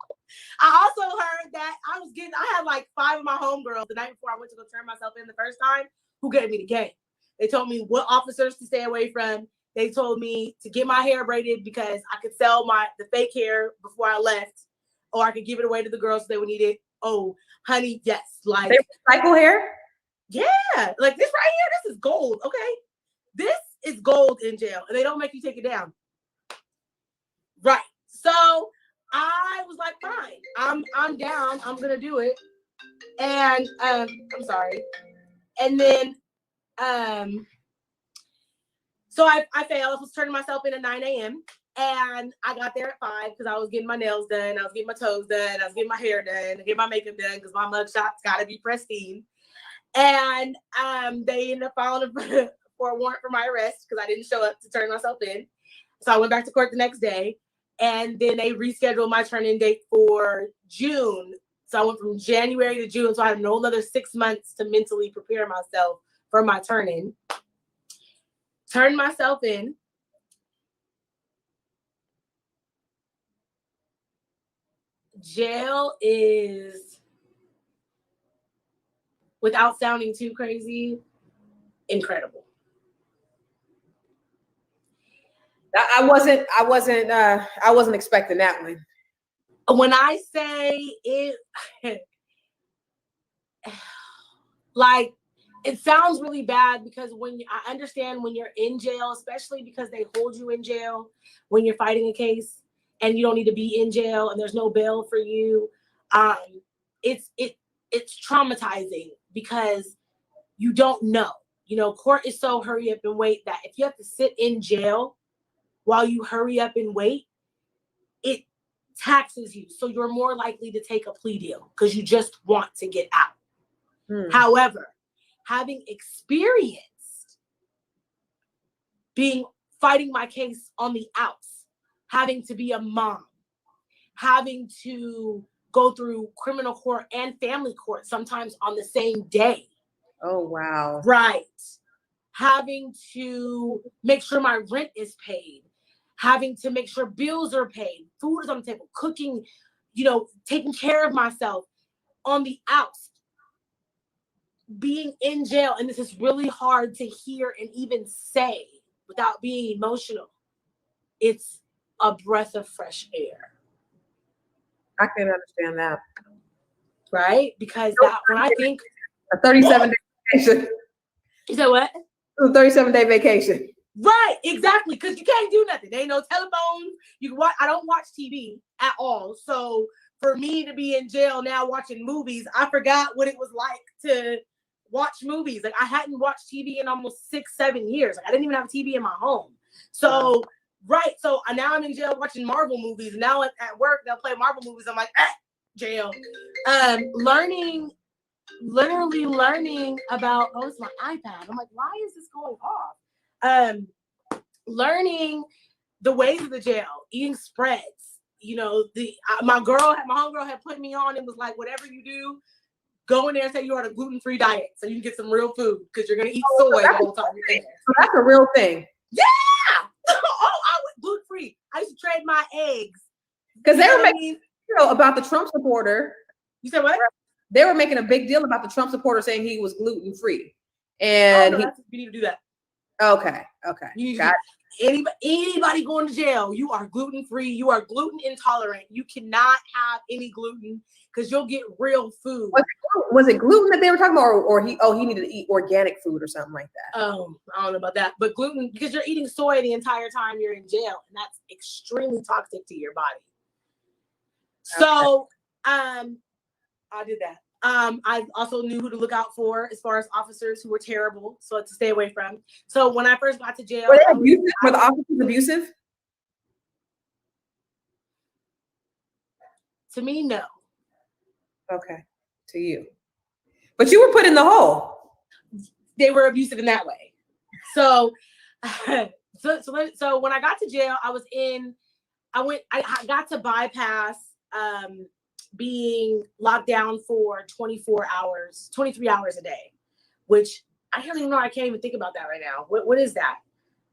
I also heard that I had like 5 of my homegirls the night before I went to go turn myself in the first time who gave me the game. They told me what officers to stay away from. They told me to get my hair braided because I could sell the fake hair before I left, or I could give it away to the girls so they would need it. Oh, honey, yes. Like, they recycle hair? Yeah. Like, this right here, this is gold, okay? This is gold in jail, and they don't make you take it down. Right. So I was like, fine. I'm down. I'm going to do it. And I'm sorry. And then so I failed. I was turning myself in at 9 a.m. And I got there at 5 because I was getting my nails done. I was getting my toes done. I was getting my hair done. I get my makeup done because my mugshot's got to be pristine. And they ended up filing for a warrant for my arrest because I didn't show up to turn myself in. So I went back to court the next day. And then they rescheduled my turn-in date for June. So I went from January to June. So I had another 6 months to mentally prepare myself for my turn-in. Turned myself in. Jail is, without sounding too crazy, incredible. I wasn't expecting that one. When I say it, like, it sounds really bad because I understand when you're in jail, especially because they hold you in jail when you're fighting a case and you don't need to be in jail and there's no bail for you. It's traumatizing because you don't know. Court is so hurry up and wait that if you have to sit in jail while you hurry up and wait, it taxes you. So you're more likely to take a plea deal because you just want to get out. However, having experienced fighting my case on the outs, having to be a mom, having to go through criminal court and family court sometimes on the same day. Oh, wow. Right. Having to make sure my rent is paid, having to make sure bills are paid, food is on the table, cooking, taking care of myself on the outs. Being in jail, and this is really hard to hear and even say without being emotional, it's a breath of fresh air. I can understand that. Right? Because when I think a 37 days. You said what? It was a 37-day vacation. Right, exactly. Because you can't do nothing. There ain't no telephones. You can watch. I don't watch TV at all. So for me to be in jail now watching movies, I forgot what it was like to watch movies. Like I hadn't watched TV in almost 6-7 years. Like I didn't even have a TV in my home. So right. So now I'm in jail watching Marvel movies. Now at work they'll play Marvel movies. I'm like, jail. Literally learning about. Oh, it's my iPad. I'm like, why is this going off? Learning the ways of the jail, eating spreads. You know, my homegirl had put me on and was like, whatever you do, go in there and say you're on a gluten-free diet so you can get some real food because you're gonna eat soy the whole time you're in there. So that's a real thing. Yeah. I went gluten-free. I used to trade my eggs because they were making about the Trump supporter. You said what? They were making a big deal about the Trump supporter saying he was gluten-free, and you need to do that. Okay. Anybody going to jail, you are gluten-free. You are gluten intolerant. You cannot have any gluten because you'll get real food. Was it gluten that they were talking about, or he needed to eat organic food or something like that? Oh, I don't know about that. But gluten, because you're eating soy the entire time you're in jail, and that's extremely toxic to your body. So, I did that. I also knew who to look out for as far as officers who were terrible, so to stay away from. So when I first got to jail, were the officers abusive? To me, no. Okay, to you, but you were put in the hole. They were abusive in that way. So, so when I got to jail, I got to bypass being locked down for 23 hours a day, which I don't even know. I can't even think about that right now. What is that?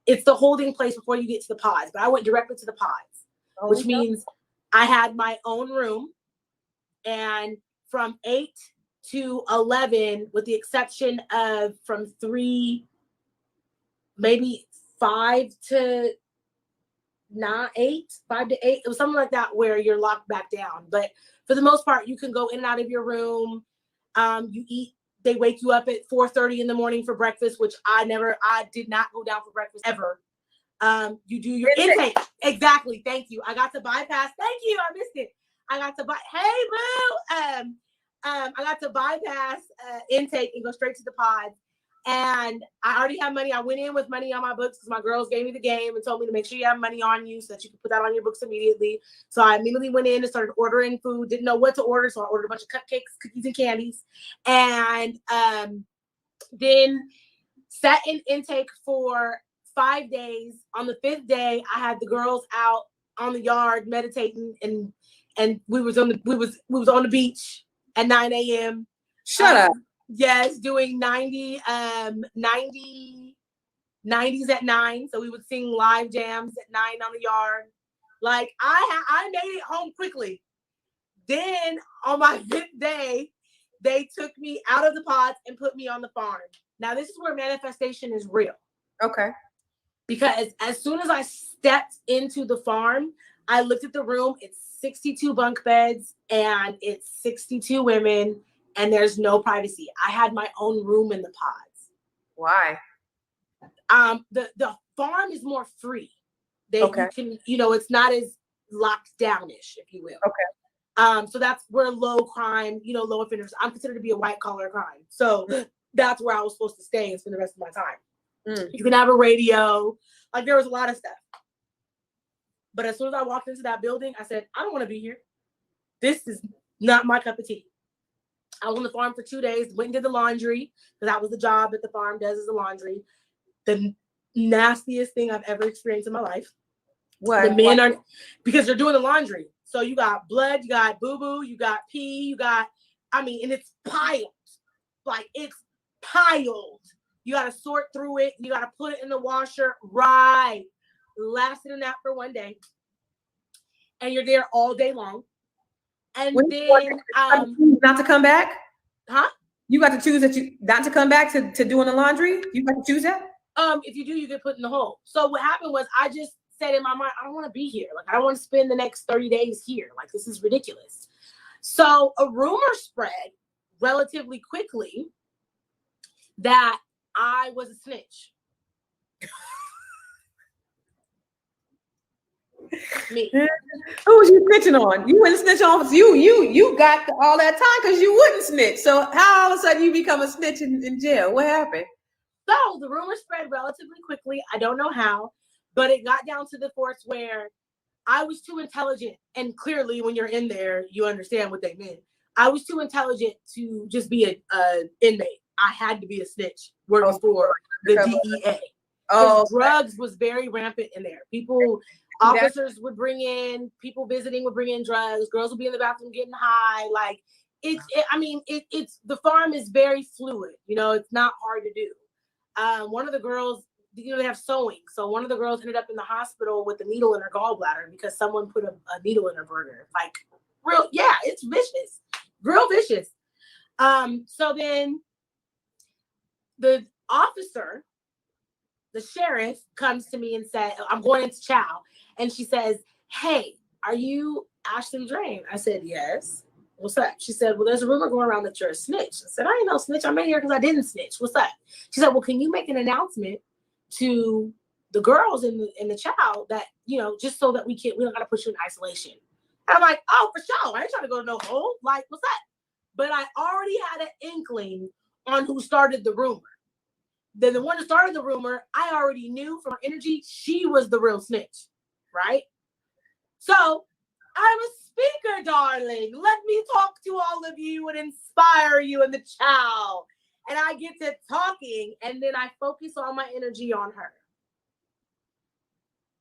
It's the holding place before you get to the pods, but I went directly to the pods, which means I had my own room, and from 8 to 11, with the exception of from 3, maybe 5 to 8, it was something like that where you're locked back down. But for the most part, you can go in and out of your room. You eat. They wake you up at 4:30 in the morning for breakfast, which I did not go down for breakfast ever. You do your intake. Exactly. Thank you. I got to bypass. Thank you. I missed it. I got to hey, boo. I got to bypass intake and go straight to the pods. And I already have money. I went in with money on my books because my girls gave me the game and told me to make sure you have money on you so that you can put that on your books immediately. So I immediately went in and started ordering food. Didn't know what to order, so I ordered a bunch of cupcakes, cookies, and candies. And then sat in intake for 5 days. On the 5th day, I had the girls out on the yard meditating, and we was on the beach at 9 a.m. Shut up. Yes, doing 90s at 9. So we would sing live jams at 9 on the yard. Like I made it home quickly. Then on my 5th day, they took me out of the pods and put me on the farm. Now this is where manifestation is real. Okay. Because as soon as I stepped into the farm, I looked at the room. It's 62 bunk beds and it's 62 women. And there's no privacy. I had my own room in the pods. Why? The farm is more free. You can, it's not as locked downish, if you will. Okay. So that's where low crime, low offenders. I'm considered to be a white collar crime. So that's where I was supposed to stay and spend the rest of my time. You can have a radio. Like there was a lot of stuff. But as soon as I walked into that building, I said, I don't want to be here. This is not my cup of tea. I was on the farm for 2 days, went and did the laundry, because that was the job that the farm does, is the laundry. The nastiest thing I've ever experienced in my life. What? The men are, because they're doing the laundry. So you got blood, you got boo-boo, you got pee, and it's piled. Like, it's piled. You got to sort through it. You got to put it in the washer. Right. Lasted in that for 1 day. And you're there all day long. And then not to come back? Huh? You got to choose not to come back to doing the laundry? You got to choose that? If you do, you get put in the hole. So what happened was I just said in my mind, I don't want to be here. Like, I don't want to spend the next 30 days here. Like, this is ridiculous. So a rumor spread relatively quickly that I was a snitch. Me. Who was you snitching on? You wouldn't snitch on you got all that time because you wouldn't snitch. So how all of a sudden you become a snitch in jail? What happened? So the rumor spread relatively quickly. I don't know how, but it got down to the force where I was too intelligent. And clearly when you're in there, you understand what they meant. I was too intelligent to just be a inmate. I had to be a snitch working for the DEA. Because drugs was very rampant in there. Officers would bring in, people visiting would bring in drugs. Girls would be in the bathroom getting high. Like it's the farm is very fluid. You know, it's not hard to do. One of the girls, you know, they have sewing. So one of the girls ended up in the hospital with a needle in her gallbladder because someone put a needle in her burger. Like it's vicious, real vicious. So then the officer, the sheriff, comes to me and said, I'm going into chow. And she says, hey, are you Ashley Drain? I said, yes. What's up? She said, well, there's a rumor going around that you're a snitch. I said, I ain't no snitch. I'm in here because I didn't snitch. What's up? She said, well, can you make an announcement to the girls in the child that, you know, just so that we don't got to put you in isolation. And I'm like, oh, for sure. I ain't trying to go to no hole. Like, what's up? But I already had an inkling on who started the rumor. Then the one who started the rumor, I already knew from her energy, she was the real snitch, right? So I'm a speaker, darling. Let me talk to all of you and inspire you in the chow. And I get to talking, and then I focus all my energy on her.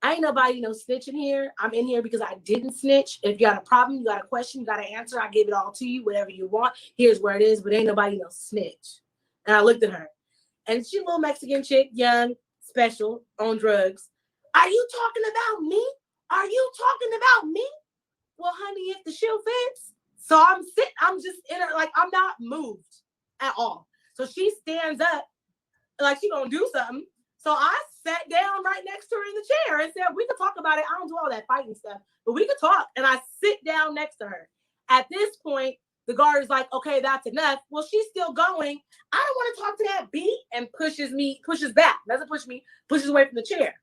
I ain't nobody no snitching here. I'm in here because I didn't snitch. If you got a problem, you got a question, you got an answer, I give it all to you, whatever you want. Here's where it is, but ain't nobody no snitch. And I looked at her. And she's a little Mexican chick, young, special, on drugs. Are you talking about me? Are you talking about me? Well, honey, if the shoe fits. So I'm just in her, like, I'm not moved at all. So she stands up like she gonna do something. So I sat down right next to her in the chair and said, we could talk about it. I don't do all that fighting stuff, but we could talk. And I sit down next to her. At this point, the guard is like, okay, that's enough. Well, she's still going. I don't want to talk to that B, and pushes back. Doesn't push me, pushes away from the chair.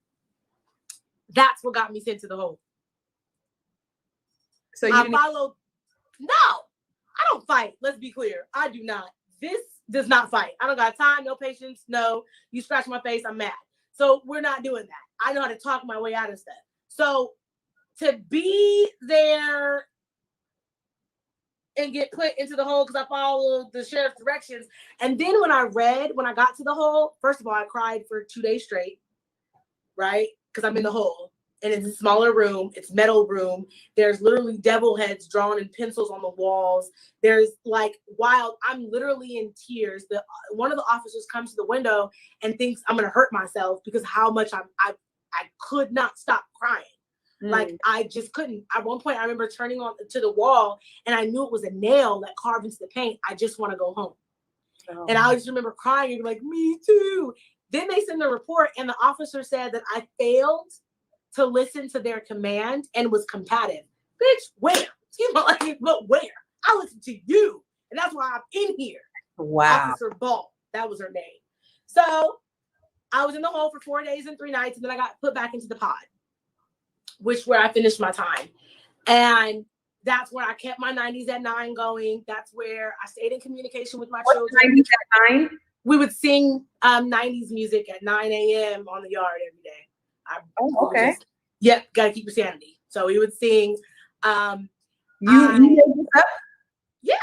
That's what got me sent to the hole. So I followed. No, I don't fight. Let's be clear. I do not. This does not fight. I don't got time, no patience. No, you scratch my face, I'm mad. So we're not doing that. I know how to talk my way out of stuff. So to be there and get put into the hole because I followed the sheriff's directions. And then when I got to the hole, first of all, I cried for 2 days straight, right? Because I'm in the hole. And it's a smaller room. It's metal room. There's literally devil heads drawn in pencils on the walls. There's like wild. I'm literally in tears. One of the officers comes to the window and thinks I'm gonna hurt myself because how much I could not stop crying. Like I just couldn't. At one point, I remember turning on to the wall and I knew it was a nail that carved into the paint. I just want to go home. Oh. And I just remember crying and be like, me too. Then they send a report and the officer said that I failed to listen to their command and was combative. Bitch, where? You know, like, but where? I listened to you. And that's why I'm in here. Wow. Officer Ball. That was her name. So I was in the hole for 4 days and 3 nights, and then I got put back into the pod, where I finished my time. And that's where I kept my 90s at 9 going. That's where I stayed in communication with my children. 90s at 9? We would sing 90s music at 9 a.m. on the yard every day. Okay. Yep, got to keep your sanity. So we would sing. You made this up? Yeah.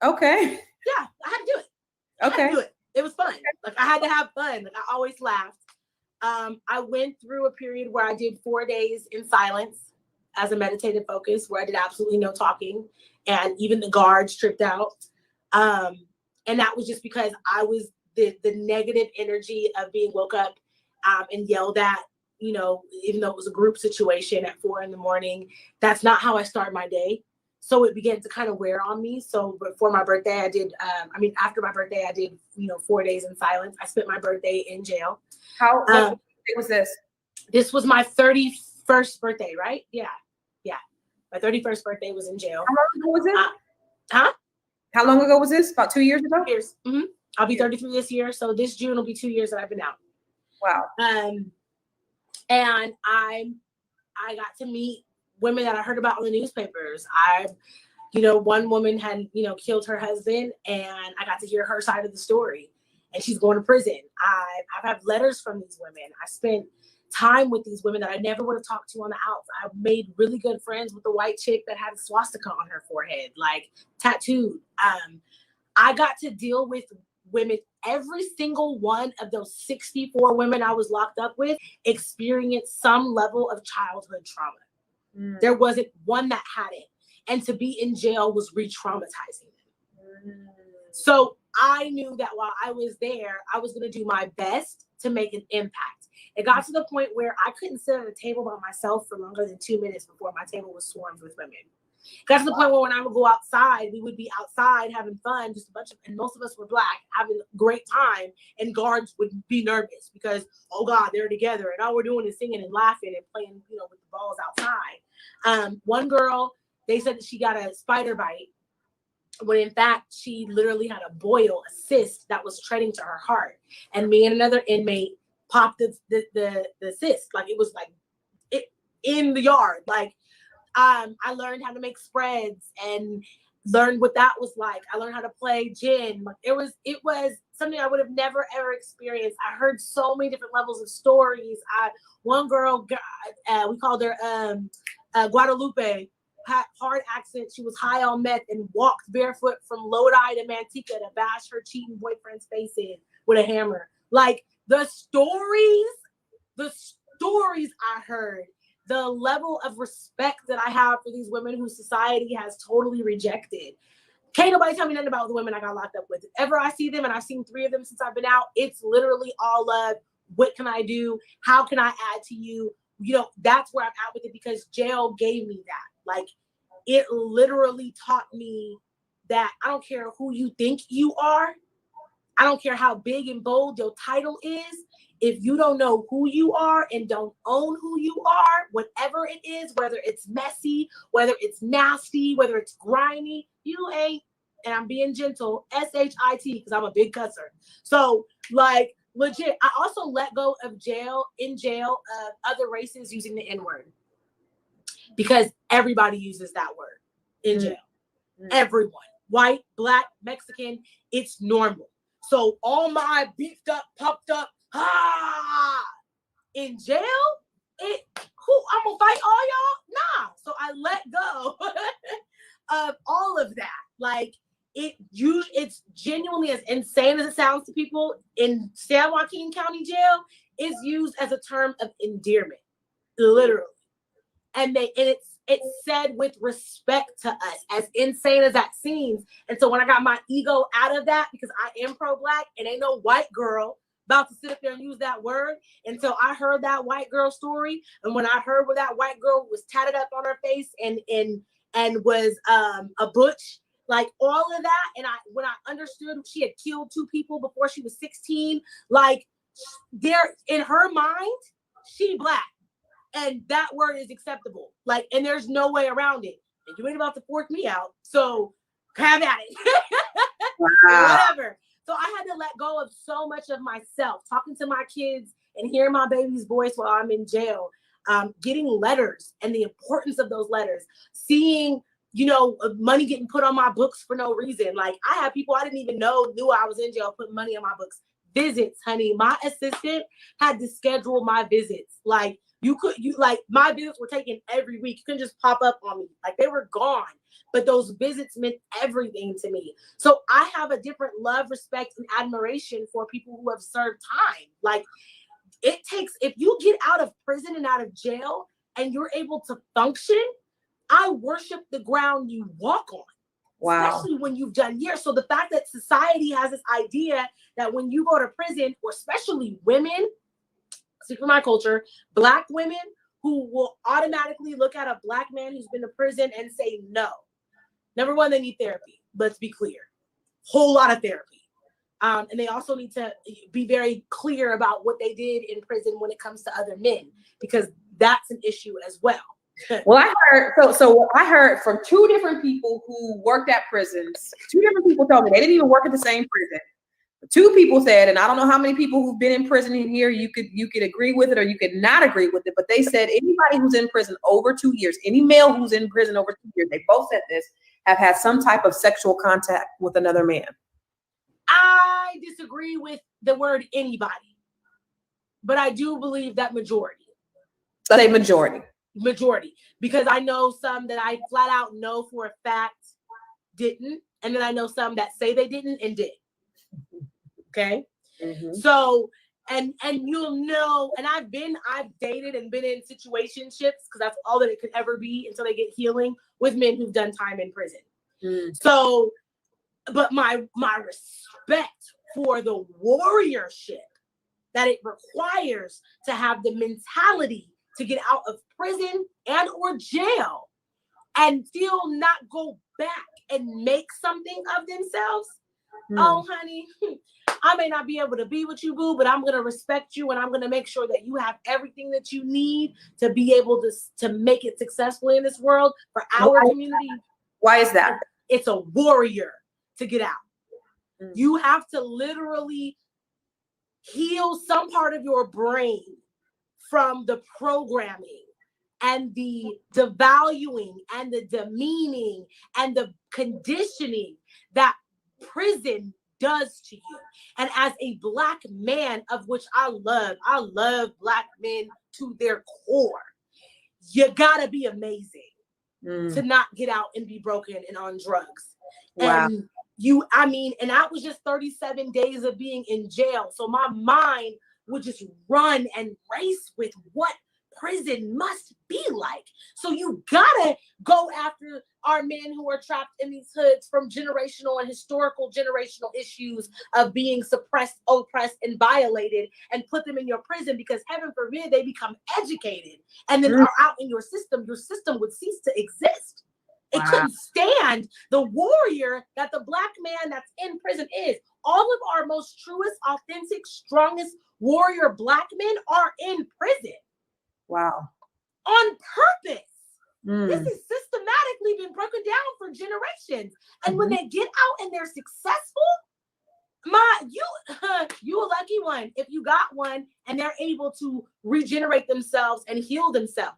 Okay. Yeah, I had to do it. Okay. It was fun. Like I had to have fun. Like I always laughed. I went through a period where I did 4 days in silence as a meditative focus, where I did absolutely no talking, and even the guards tripped out. And that was just because I was the negative energy of being woke up and yelled at. You know, even though it was a group situation at 4 a.m, that's not how I start my day. So it began to kind of wear on me. So before my birthday, after my birthday, I did, 4 days in silence. I spent my birthday in jail. How was this? This was my 31st birthday, right? Yeah. My 31st birthday was in jail. How long ago was it? Huh? How long ago was this? About 2 years ago? 2 years. Mm-hmm. I'll be 33 this year. So this June will be 2 years that I've been out. Wow. And I got to meet women that I heard about in the newspapers. One woman had, killed her husband, and I got to hear her side of the story, and she's going to prison. I've had letters from these women. I spent time with these women that I never would have talked to on the outs. I made really good friends with the white chick that had a swastika on her forehead, like tattooed. I got to deal with women. Every single one of those 64 women I was locked up with experienced some level of childhood trauma. There wasn't one that hadn't. And to be in jail was re-traumatizing them. So I knew that while I was there, I was going to do my best to make an impact. It got to the point where I couldn't sit at a table by myself for longer than 2 minutes before my table was swarmed with women. It got to the point where when I would go outside, we would be outside having fun, just and most of us were Black, having a great time, and guards would be nervous because, oh God, they're together, and all we're doing is singing and laughing and playing, with the balls outside. One girl, they said that she got a spider bite, when in fact she literally had a boil, a cyst that was treading to her heart, and me and another inmate popped the cyst, like it was like it in the yard. Like I learned how to make spreads and learned what that was like. I learned how to play gin. Like it was something I would have never ever experienced. I heard so many different levels of stories. One girl, we called her Guadalupe, had hard accent. She was high on meth and walked barefoot from Lodi to Manteca to bash her cheating boyfriend's face in with a hammer. Like the stories I heard, the level of respect that I have for these women who society has totally rejected. Can't nobody tell me nothing about the women I got locked up with. If ever I see them, and I've seen 3 of them since I've been out, it's literally all of, what can I do? How can I add to you? That's where I'm at with it, because jail gave me that. Like, it literally taught me that I don't care who you think you are. I don't care how big and bold your title is. If you don't know who you are and don't own who you are, whatever it is, whether it's messy, whether it's nasty, whether it's grimy, you ain't, and I'm being gentle, shit, because I'm a big cusser. So, like, legit, I also let go of other races using the N-word, because everybody uses that word in jail. Everyone, white, Black, Mexican, it's normal. So all my beefed up, puffed up, in jail, I'm gonna fight all y'all? Nah. So I let go of all of that. Like, it's genuinely, as insane as it sounds to people, in San Joaquin County Jail, is used as a term of endearment, literally. And it's said with respect to us, as insane as that seems. And so when I got my ego out of that, because I am pro-Black, and ain't no white girl about to sit up there and use that word. And so I heard that white girl story, and when I heard where that white girl was tatted up on her face and was a butch, like all of that, and when I understood she had killed 2 people before she was 16, like, there in her mind, she Black. And that word is acceptable. Like, and there's no way around it. And you ain't about to fork me out. So have at it. Wow. Whatever. So I had to let go of so much of myself, talking to my kids and hearing my baby's voice while I'm in jail, getting letters and the importance of those letters, seeing, money getting put on my books for no reason. Like, I had people I didn't even know knew I was in jail putting money on my books. Visits, honey. My assistant had to schedule my visits. Like, my visits were taken every week. You couldn't just pop up on me. Like, they were gone. But those visits meant everything to me. So I have a different love, respect, and admiration for people who have served time. Like, if you get out of prison and out of jail and you're able to function, I worship the ground you walk on. Wow. Especially when you've done years. So the fact that society has this idea that when you go to prison, or especially women, speak for my culture, Black women who will automatically look at a Black man who's been to prison and say no. Number one, they need therapy. Let's be clear. Whole lot of therapy. And they also need to be very clear about what they did in prison when it comes to other men, because that's an issue as well. Well, I heard so I heard from 2 different people who worked at prisons. 2 different people told me they didn't even work at the same prison. Two people said, and I don't know how many people who've been in prison in here, you could agree with it or you could not agree with it, but they said anybody who's in prison over 2 years, any male who's in prison over 2 years, they both said this, have had some type of sexual contact with another man. I disagree with the word anybody, but I do believe that majority. Let's say majority, because I know some that I flat out know for a fact didn't, and then I know some that say they didn't and did. Okay. Mm-hmm. So, and you'll know, and I've dated and been in situationships, because that's all that it could ever be until they get healing, with men who've done time in prison. Mm. So, but my respect for the warriorship that it requires to have the mentality to get out of prison and or jail and still not go back and make something of themselves. Oh, honey, I may not be able to be with you, boo, but I'm going to respect you, and I'm going to make sure that you have everything that you need to be able to make it successfully in this world for our community. Why is that? It's a warrior to get out. You have to literally heal some part of your brain from the programming and the devaluing and the demeaning and the conditioning that prison does to you. And as a Black man, of which I love Black men to their core, you gotta be amazing to not get out and be broken and on drugs. Wow. And that was just 37 days of being in jail. So my mind would just run and race with what prison must be like. So you gotta go after our men who are trapped in these hoods from generational and historical generational issues of being suppressed, oppressed, and violated, and put them in your prison, because heaven forbid they become educated and then are out in your system would cease to exist. It couldn't stand the warrior that the Black man that's in prison is. All of our most truest, authentic, strongest warrior Black men are in prison. Wow. On purpose. This has systematically been broken down for generations. And when they get out and they're successful, you a lucky one if you got one and they're able to regenerate themselves and heal themselves.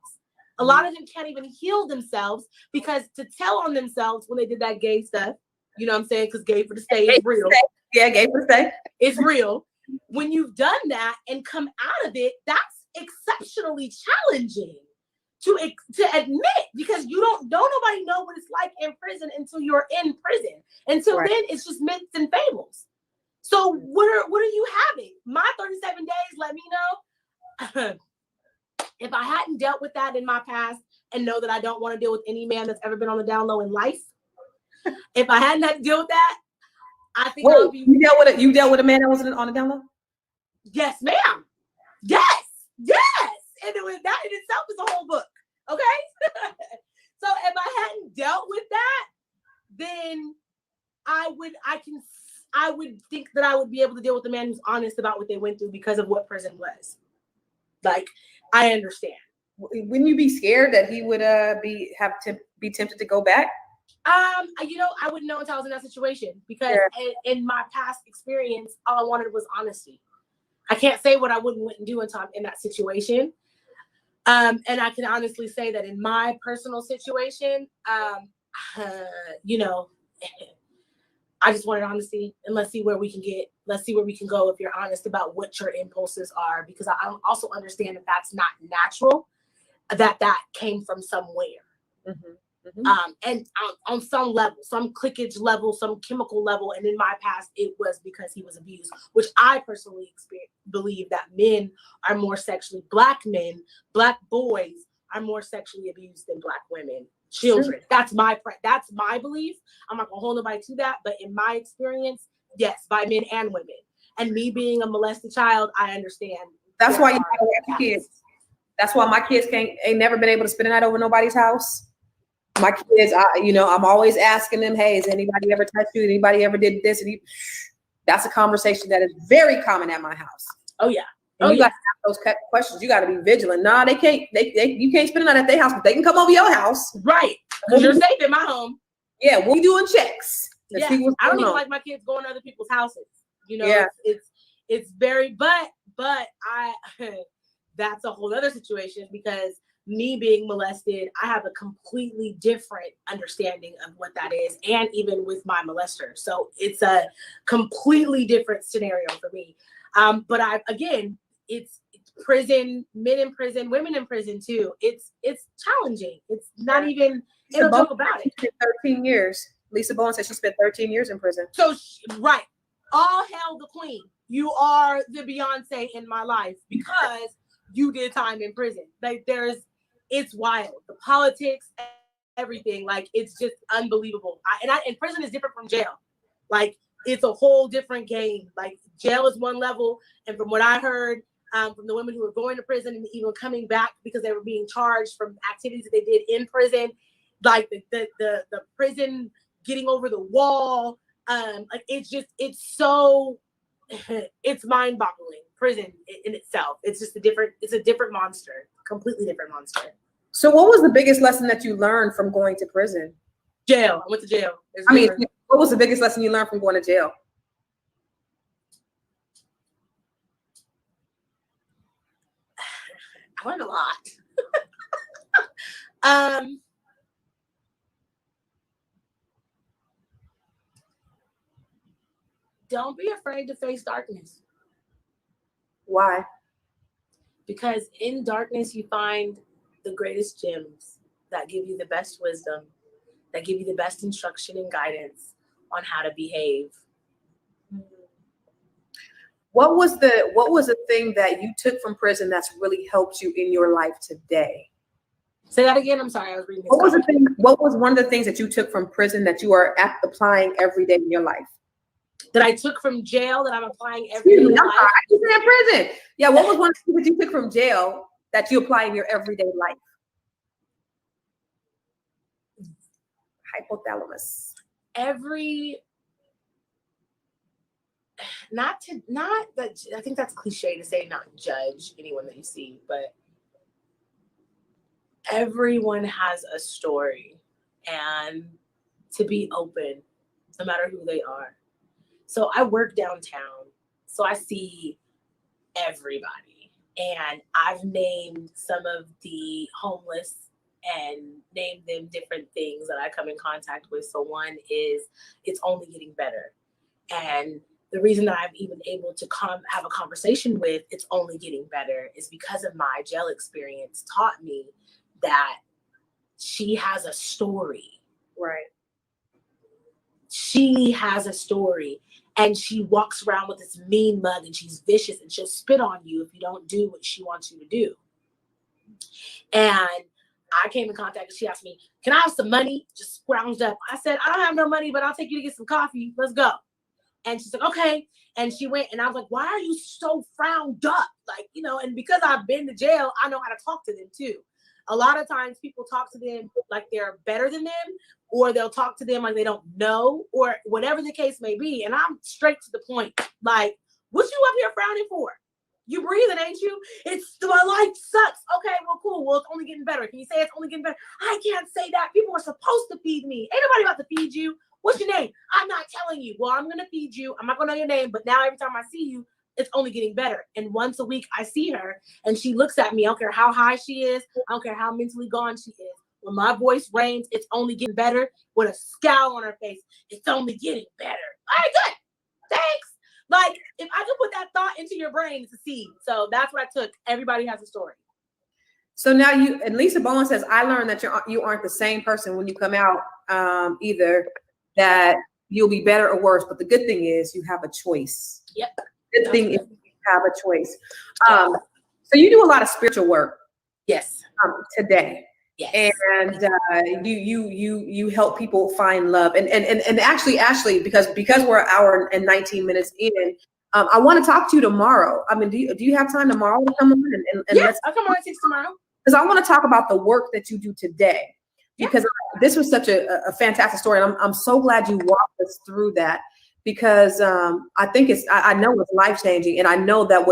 A lot of them can't even heal themselves, because to tell on themselves when they did that gay stuff, you know what I'm saying? Because gay for the stay is real. Yeah, gay for the stay. It's real. When you've done that and come out of it, that's exceptionally challenging to admit, because don't nobody know what it's like in prison until you're in prison. Until then, it's just myths and fables. So what are you having? My 37 days let me know. If I hadn't dealt with that in my past, and know that I don't want to deal with any man that's ever been on the down low in life, if I hadn't had to deal with that, I think I'll be. You dealt with a man that was on the down low? Yes, ma'am. Yes. And that in itself is a whole book. Okay. So if I hadn't dealt with that, then I would think that I would be able to deal with a man who's honest about what they went through because of what prison was. Like, I understand. Wouldn't you be scared that he would be tempted to go back? I wouldn't know until I was in that situation, because in my past experience, all I wanted was honesty. I can't say what I wouldn't do until I'm in that situation. And I can honestly say that in my personal situation, I just wanted honesty, and let's see where we can get. Let's see where we can go if you're honest about what your impulses are, because I also understand that that's not natural, that came from somewhere. And on some level, some clickage level, some chemical level. And in my past, it was because he was abused, which I personally believe that men are more sexually, Black men, Black boys are more sexually abused than Black women. Children. That's my belief. I'm not gonna hold nobody to that, but in my experience, yes, by men and women. And me being a molested child, I understand. That's why you have kids. That's why my kids ain't never been able to spend a night over nobody's house. My kids, I'm always asking them, hey, has anybody ever touched you? Anybody ever did this? And that's a conversation that is very common at my house. Oh yeah. You got to ask those questions. You got to be vigilant. Nah, they can't. You can't spend a night at their house, but they can come over your house. Right. Because you're safe in my home. Yeah, we'll be doing checks. Yeah. I don't even like my kids going to other people's houses. You know, Yeah. it's very, but I, that's a whole other situation because me being molested, I have a completely different understanding of what that is, and even with my molester. So it's a completely different scenario for me. But it's prison, men in prison, women in prison too. It's challenging. It's not even, they don't joke about it. 13 years. Lisa Bowen said she spent 13 years in prison. So, right. All hail the queen. You are the Beyonce in my life because you did time in prison. Like it's wild. The politics, everything. Like it's just unbelievable. And prison is different from jail. Like it's a whole different game. Like jail is one level, and from what I heard from the women who were going to prison and even coming back because they were being charged from activities that they did in prison, like the prison getting over the wall. Like it's so it's mind-boggling. Prison in itself, it's a different monster, completely different monster. So what was the biggest lesson that you learned from going to prison? Jail. I went to jail. What was the biggest lesson you learned from going to jail? I learned a lot. Don't be afraid to face darkness. Why? Because in darkness, you find the greatest gems that give you the best wisdom, that give you the best instruction and guidance on how to behave. What was the thing that you took from prison that's really helped you in your life today? Say that again. I'm sorry, I was reading this. What was one of the things that you took from prison that you are applying every day in your life? That I took from jail that I'm applying every day in life? I keep in prison. Yeah, what was one thing that you took from jail that you apply in your everyday life? Hypothalamus. I think that's cliche to say not judge anyone that you see, but everyone has a story, and to be open no matter who they are. So I work downtown, so I see everybody, and I've named some of the homeless and named them different things that I come in contact with. So one is it's only getting better. And the reason that I'm even able to have a conversation with it's only getting better is because of my jail experience taught me that she has a story. Right. She has a story, and she walks around with this mean mug, and she's vicious, and she'll spit on you if you don't do what she wants you to do. And I came in contact, and she asked me, "Can I have some money?" Just scrounged up. I said, "I don't have no money, but I'll take you to get some coffee. Let's go." And she's like, "Okay." And she went, and I was like, "Why are you so frowned up?" Like, and because I've been to jail, I know how to talk to them too. A lot of times people talk to them like they're better than them, or they'll talk to them like they don't know, or whatever the case may be. And I'm straight to the point. Like, what you up here frowning for? You breathing, ain't you? My life sucks. Okay, well, cool. Well, it's only getting better. Can you say it's only getting better? I can't say that. People are supposed to feed me. Ain't nobody about to feed you. What's your name? I'm not telling you. Well, I'm going to feed you. I'm not going to know your name. But now every time I see you, it's only getting better. And once a week I see her and she looks at me. I don't care how high she is. I don't care how mentally gone she is. When my voice rains, it's only getting better with a scowl on her face. It's only getting better. All right, good. Thanks. Like, if I could put that thought into your brain, it's a seed. So that's what I took. Everybody has a story. So now and Lisa Bowen says, I learned that you aren't the same person when you come out, either that you'll be better or worse. But the good thing is you have a choice. Yep. Good thing is you have a choice. So you do a lot of spiritual work. Yes. Today. Yes. And you help people find love. And actually, Ashley, because we're an hour and 19 minutes in, I want to talk to you tomorrow. I mean, do you have time tomorrow to come on? And yes, I'll come on at 6 tomorrow. Because I want to talk about the work that you do today. Because this was such a fantastic story. And I'm so glad you walked us through that. Because I think I know it's life-changing. And I know that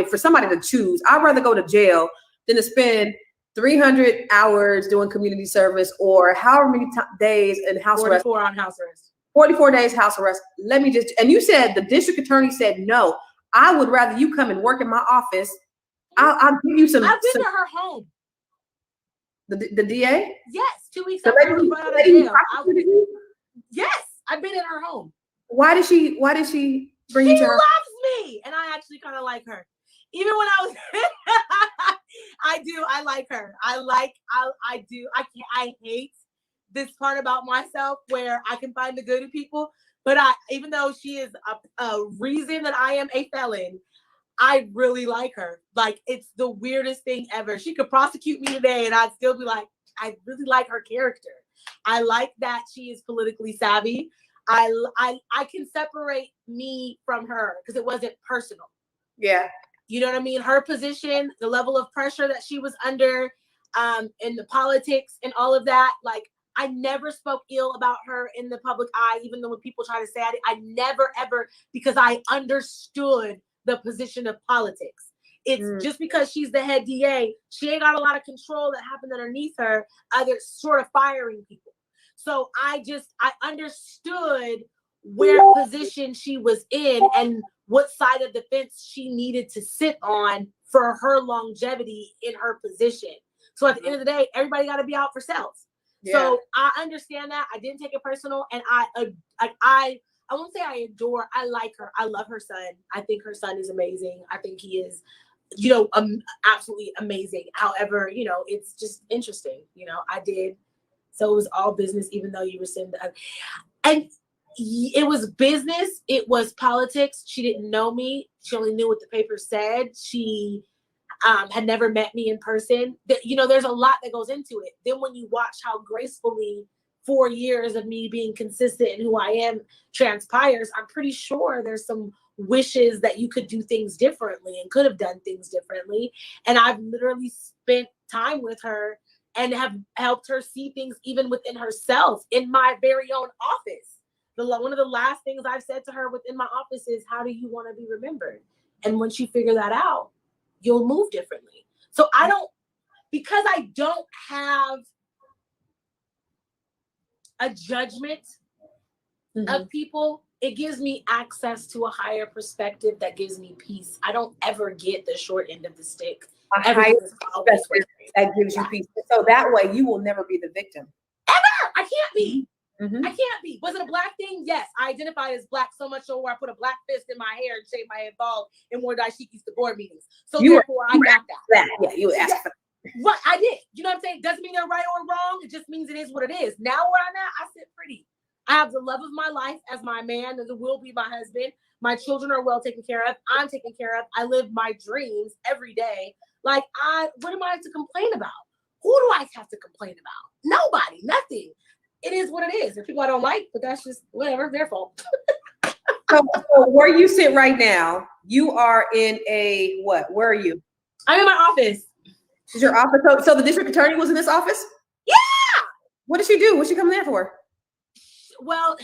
for somebody to choose, I'd rather go to jail than to spend 300 hours doing community service or however many days in house arrest. 44 on house arrest. 44 days house arrest. Let me just, and you said the district attorney said no. I would rather you come and work in my office. I'll give you some. I've been to her home. The DA? Yes, 2 weeks The after lady we who- brought out the of lady who jail. prosecuted you? Yes, I've been in her home. Why did she bring She you to her? loves me, and I actually kind of like her. Even when I was, I like her. I do. I hate this part about myself where I can find the good in people. But even though she is a reason that I am a felon, I really like her. Like, it's the weirdest thing ever. She could prosecute me today and I'd still be like, I really like her character. I like that she is politically savvy. I can separate me from her because it wasn't personal. Yeah. You know what I mean? Her position, the level of pressure that she was under, in the politics and all of that. Like, I never spoke ill about her in the public eye, even though when people try to say it, I never, ever, because I understood the position of politics. It's just because she's the head DA, she ain't got a lot of control that happened underneath her, other sort of firing people. So I understood where position she was in and what side of the fence she needed to sit on for her longevity in her position. So at the end of the day, everybody got to be out for self. Yeah. So I understand that. I didn't take it personal, and I won't say I adore. I like her. I love her son. I think her son is amazing. I think he is, absolutely amazing. However, it's just interesting. I did. So it was all business, even though you rescinded. And it was business. It was politics. She didn't know me. She only knew what the paper said. She had never met me in person. There's a lot that goes into it. Then when you watch how gracefully 4 years of me being consistent in who I am transpires, I'm pretty sure there's some wishes that you could do things differently and could have done things differently. And I've literally spent time with her and have helped her see things even within herself in my very own office. One of the last things I've said to her within my office is, how do you want to be remembered? And once you figure that out, you'll move differently. So because I don't have a judgment of people, it gives me access to a higher perspective that gives me peace. I don't ever get the short end of the stick. A higher perspective that gives you peace. So that way you will never be the victim. Ever! I can't be. I can't be. Was it a black thing? Yes. I identify as black so much so where I put a black fist in my hair and shaved my head bald and wore dashikis to board meetings. So therefore, I got that. Yeah, you asked for that. What I did. You know what I'm saying? Doesn't mean they're right or wrong. It just means it is what it is. Now where I'm at, I sit pretty. I have the love of my life as my man, and will be my husband. My children are well taken care of. I'm taken care of. I live my dreams every day. Like, what am I to complain about? Who do I have to complain about? Nobody, nothing. It is what it is. There's people I don't like, but that's just whatever, their fault. So where you sit right now, you are in a what? Where are you? I'm in my office. Is your office? So the district attorney was in this office? Yeah. What did she do? What's she coming there for? Well,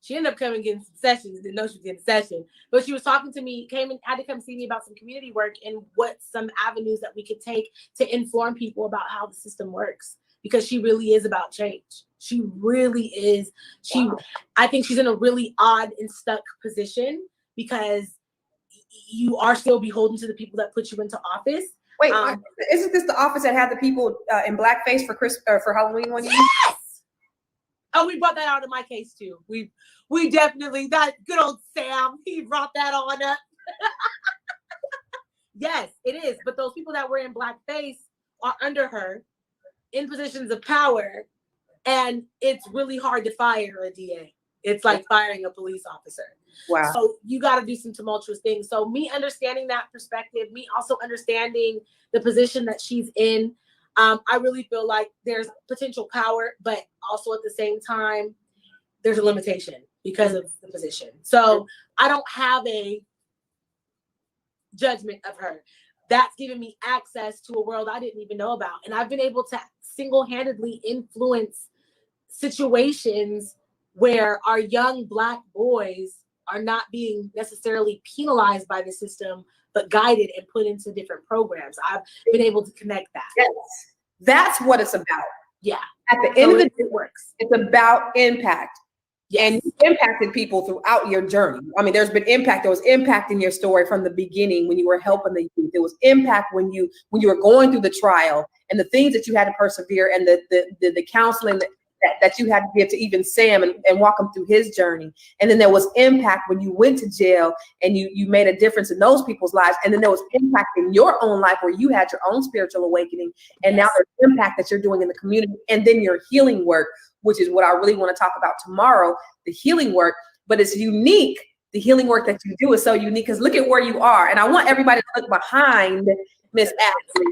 she ended up coming getting some sessions. Didn't know she was getting a session, but she was talking to me. Came and had to come see me about some community work and what some avenues that we could take to inform people about how the system works. Because she really is about change. She really is. I think she's in a really odd and stuck position because you are still beholden to the people that put you into office. Wait, isn't this the office that had the people in blackface for Halloween one year? Yes. Oh, we brought that out in my case too. We definitely, that good old Sam, he brought that on up. Yes, it is. But those people that were in blackface are under her, in positions of power, and it's really hard to fire a DA. It's like firing a police officer. Wow. So you got to do some tumultuous things. So me understanding that perspective, me also understanding the position that she's in, I really feel like there's potential power, but also at the same time, there's a limitation because of the position. So I don't have a judgment of her. That's given me access to a world I didn't even know about. And I've been able to single-handedly influence situations where our young Black boys are not being necessarily penalized by the system, but guided and put into different programs. I've been able to connect that. Yes. That's what it's about. Yeah. At the end of the day, it works. It's about impact. Yes. And you impacted people throughout your journey. I mean, there's been impact. There was impact in your story from the beginning when you were helping the youth. There was impact when you were going through the trial and the things that you had to persevere and the counseling that you had to give to even Sam and walk him through his journey. And then there was impact when you went to jail and you made a difference in those people's lives. And then there was impact in your own life where you had your own spiritual awakening. And now there's impact that you're doing in the community. And then your healing work, which is what I really want to talk about tomorrow, the healing work. But it's unique. The healing work that you do is so unique because look at where you are. And I want everybody to look behind Miss Ashley.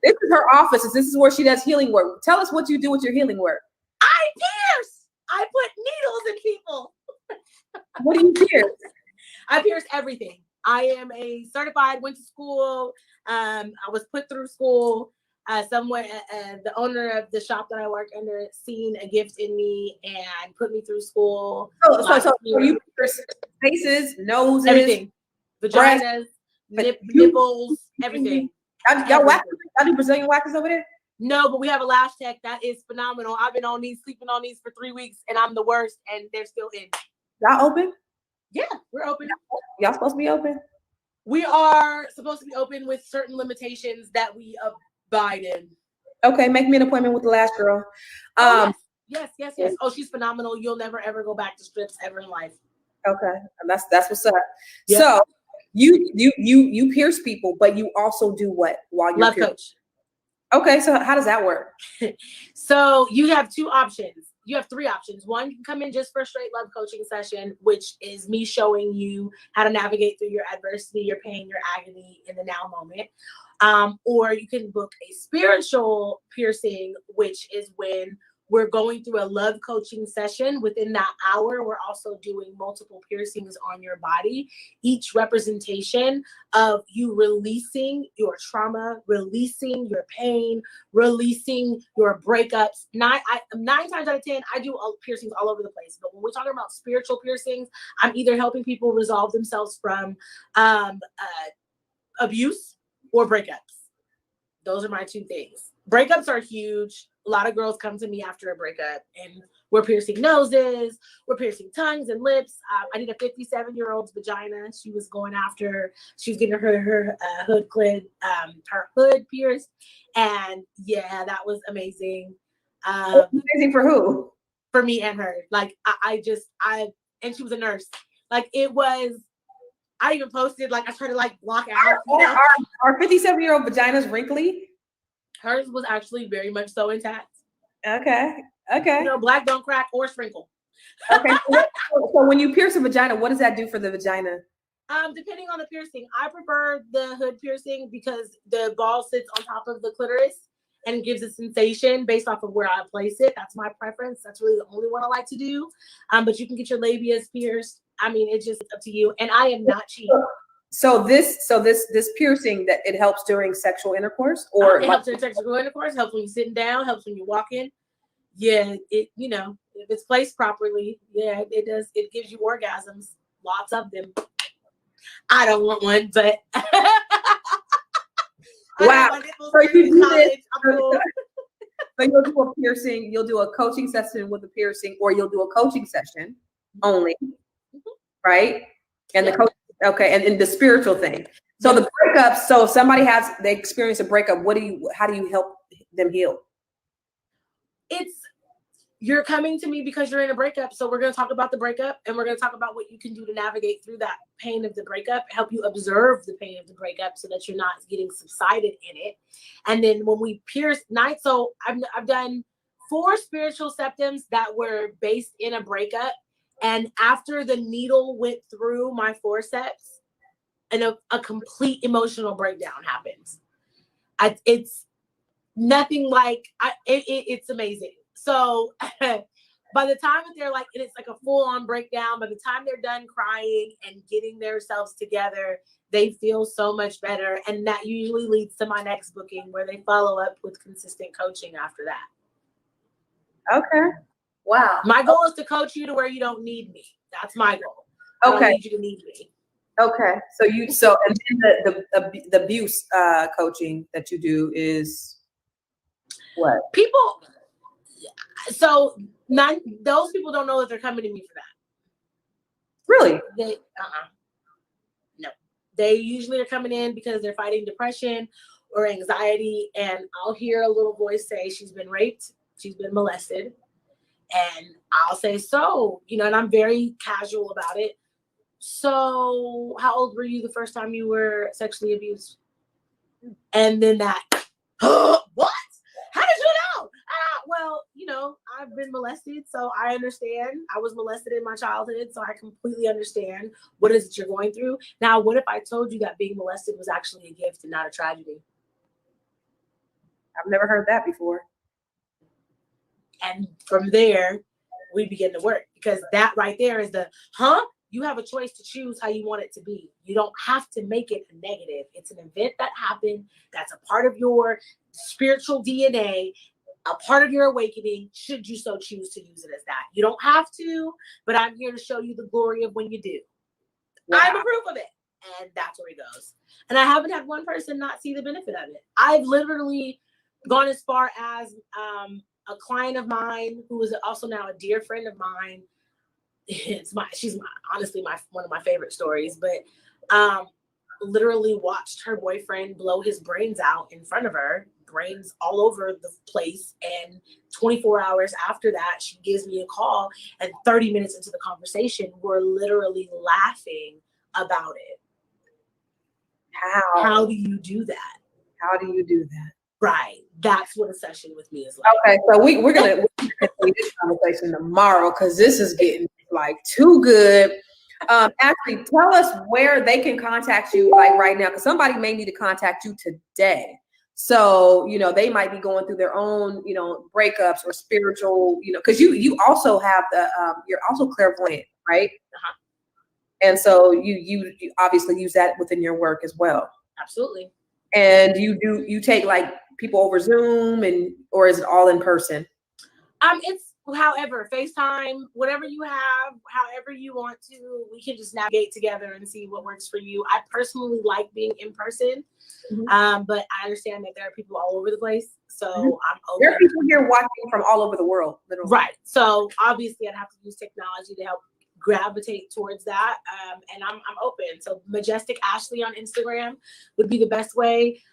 This is her office. This is where she does healing work. Tell us what you do with your healing work. I pierce. I put needles in people. What do you pierce? I pierce everything. I am a certified, went to school. I was put through school. Someone, the owner of the shop that I work under, seen a gift in me and put me through school. So you pierce faces, noses, everything, vaginas, nipples, everything. Y'all do Brazilian waxes over there? No, but we have a lash tech that is phenomenal. I've been on these, sleeping on these for 3 weeks, and I'm the worst, and they're still in. Y'all open? Yeah, we're open. Y'all supposed to be open? We are supposed to be open with certain limitations that we abide in. Okay, make me an appointment with the lash girl. Yes. Oh, she's phenomenal. You'll never ever go back to strips ever in life. Okay, that's what's up. Yep. So you pierce people, but you also do what while you're love piercing? coach. Okay, so how does that work? So you have 2 options. You have 3 options. One, you can come in just for a straight love coaching session, which is me showing you how to navigate through your adversity, your pain, your agony in the now moment. Or you can book a spiritual piercing, which is when we're going through a love coaching session. Within that hour, we're also doing multiple piercings on your body, each representation of you releasing your trauma, releasing your pain, releasing your breakups. 9 times out of 10, I do piercings all over the place. But when we're talking about spiritual piercings, I'm either helping people resolve themselves from abuse or breakups. Those are my 2 things. Breakups are huge. A lot of girls come to me after a breakup and we're piercing noses, we're piercing tongues and lips. I did a 57-year-old's vagina. She was getting her hood pierced. And yeah, that was amazing. Amazing for who? For me and her. Like and she was a nurse. Like it was, I even posted, like I tried to like block out. Are 57-year-old vaginas wrinkly? Hers was actually very much so intact. Okay. Black don't crack or sprinkle. Okay. So when you pierce a vagina, what does that do for the vagina? Depending on the piercing, I prefer the hood piercing because the ball sits on top of the clitoris and gives a sensation based off of where I place it. That's my preference. That's really the only one I like to do. But you can get your labias pierced. I mean, it's just up to you. And I am not cheap. So this piercing, that it helps during sexual intercourse, or it helps during sexual intercourse, helps when you're sitting down, helps when you're walking. Yeah, if it's placed properly, yeah, it does. It gives you orgasms, lots of them. I don't want one, but wow. So you do this. Cool. So you'll do a piercing, you'll do a coaching session with a piercing, or you'll do a coaching session only, right? And the coach. Okay, and the spiritual thing. So the breakups. So if somebody they experience a breakup, how do you help them heal? You're coming to me because you're in a breakup. So we're going to talk about the breakup, and we're going to talk about what you can do to navigate through that pain of the breakup, help you observe the pain of the breakup so that you're not getting subsided in it. And then when we pierce night, so I've done 4 spiritual septums that were based in a breakup. And after the needle went through my forceps, and a complete emotional breakdown happens. It's nothing like it's amazing. So by the time that they're like, and it's like a full-on breakdown, by the time they're done crying and getting themselves together, they feel so much better. And that usually leads to my next booking, where they follow up with consistent coaching after that. Okay. Wow. My goal is to coach you to where you don't need me. That's my goal. I don't need you to need me. Okay. And then the abuse coaching that you do is what? People, So those people don't know that they're coming to me for that. Really? No. They usually are coming in because they're fighting depression or anxiety, and I'll hear a little voice say she's been raped, she's been molested, and I'll say, so, and I'm very casual about it. So how old were you the first time you were sexually abused? And then that, what? How did you know? Well, I've been molested, so I understand. I was molested in my childhood, so I completely understand what is it you're going through. Now, what if I told you that being molested was actually a gift and not a tragedy? I've never heard that before. And from there, we begin to work, because that right there is you have a choice to choose how you want it to be. You don't have to make it a negative. It's an event that happened. That's a part of your spiritual DNA, a part of your awakening, should you so choose to use it as that. You don't have to, but I'm here to show you the glory of when you do. Wow. I'm a proof of it. And that's where it goes. And I haven't had one person not see the benefit of it. I've literally gone as far as a client of mine who is also now a dear friend of mine. She's honestly one of my favorite stories, but literally watched her boyfriend blow his brains out in front of her, brains all over the place. And 24 hours after that, she gives me a call, and 30 minutes into the conversation, we're literally laughing about it. How do you do that? How do you do that? Right. That's what a session with me is like. Okay, so we're gonna continue this conversation tomorrow, because this is getting like too good. Actually, tell us where they can contact you, like right now, because somebody may need to contact you today. So they might be going through their own breakups or spiritual, because you also have you're also clairvoyant, right? Uh-huh. And so you obviously use that within your work as well. Absolutely. And you take like people over Zoom, or is it all in person? It's however, FaceTime, whatever you have, however you want to, we can just navigate together and see what works for you. I personally like being in person, but I understand that there are people all over the place. So I'm open. There are people here watching from all over the world, literally. Right. So obviously I'd have to use technology to help gravitate towards that. And I'm open. So Majestic Ashley on Instagram would be the best way.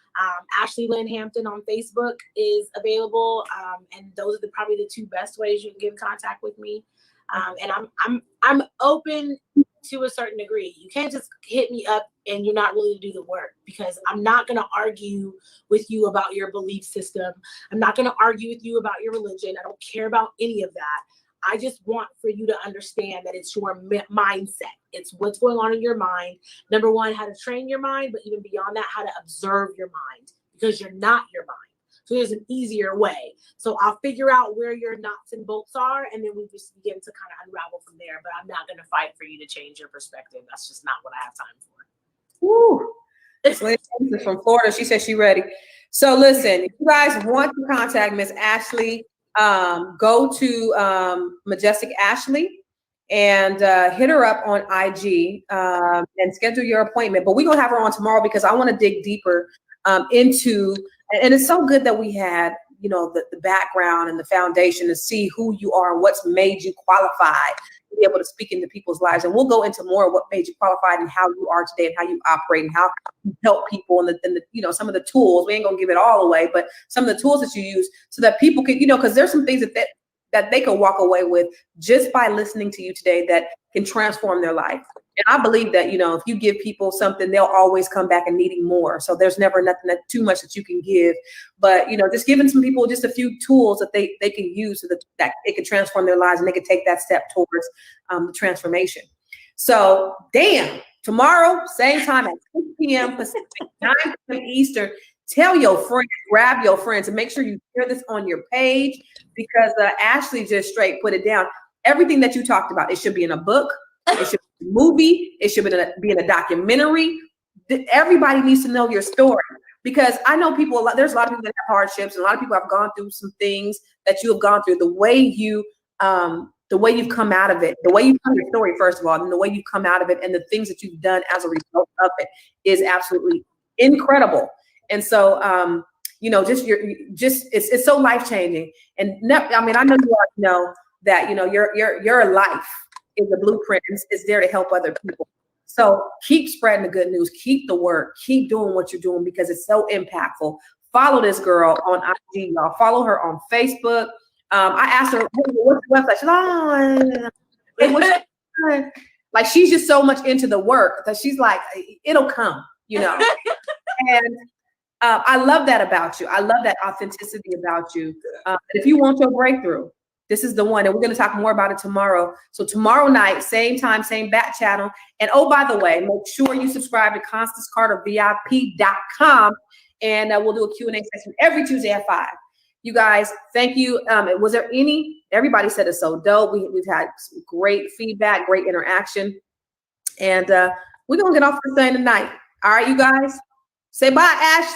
Ashley Lynn Hampton on Facebook is available. And those are probably the two best ways you can get in contact with me. And I'm open to a certain degree. You can't just hit me up and you're not willing to do the work, because I'm not going to argue with you about your belief system. I'm not going to argue with you about your religion. I don't care about any of that. I just want for you to understand that it's your mindset. It's what's going on in your mind. Number one, how to train your mind, but even beyond that, how to observe your mind, because you're not your mind. So there's an easier way. So I'll figure out where your nuts and bolts are, and then we just begin to kind of unravel from there. But I'm not going to fight for you to change your perspective. That's just not what I have time for. Woo. This is from Florida. She said she's ready. So listen, if you guys want to contact Miss Ashley, go to Majestic Ashley and hit her up on IG and schedule your appointment. But we're going to have her on tomorrow, because I want to dig deeper into, and it's so good that we had, the background and the foundation to see who you are and what's made you qualified to be able to speak into people's lives. And we'll go into more of what made you qualified and how you are today and how you operate and how you help people and the some of the tools. We ain't gonna give it all away, but some of the tools that you use so that people can, because there's some things that they can walk away with just by listening to you today that can transform their life. And I believe that, if you give people something, they'll always come back and needing more. So there's never nothing too much that you can give, but, just giving some people just a few tools that they can use so that it can transform their lives and they can take that step towards the transformation. So tomorrow, same time at 6 p.m. Pacific, 9 p.m. Eastern, tell your friends, grab your friends, and make sure you share this on your page, because Ashley just straight put it down. Everything that you talked about, it should be in a book. It should be a movie. It should be in a documentary. Everybody needs to know your story, because I know there's a lot of people that have hardships, and a lot of people have gone through some things that you have gone through. The way you've come out of it, the way you tell your story, first of all, and the way you've come out of it, and the things that you've done as a result of it is absolutely incredible. And so, it's so life changing. And I mean, I know you already know that, your life is a blueprint. It's there to help other people. So keep spreading the good news, keep the word, keep doing what you're doing because it's so impactful. Follow this girl on IG, y'all. Follow her on Facebook. I asked her, what's the website? She's like, oh, like she's just so much into the work that she's like, it'll come, And I love that about you. I love that authenticity about you. If you want your breakthrough, this is the one. And we're going to talk more about it tomorrow. So tomorrow night, same time, same back channel. And oh, by the way, make sure you subscribe to ConstanceCarterVIP.com. And we'll do a Q&A session every Tuesday at 5. You guys, thank you. Was there everybody said it's so dope. We've had great feedback, great interaction. And we're going to get off this thing tonight. All right, you guys. Say bye, Ash.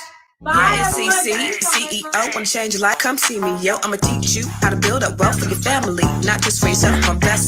Bye, CEO, want to change your life? Come see me, yo. I'ma teach you how to build up wealth for your family, not just for yourself. I'm best.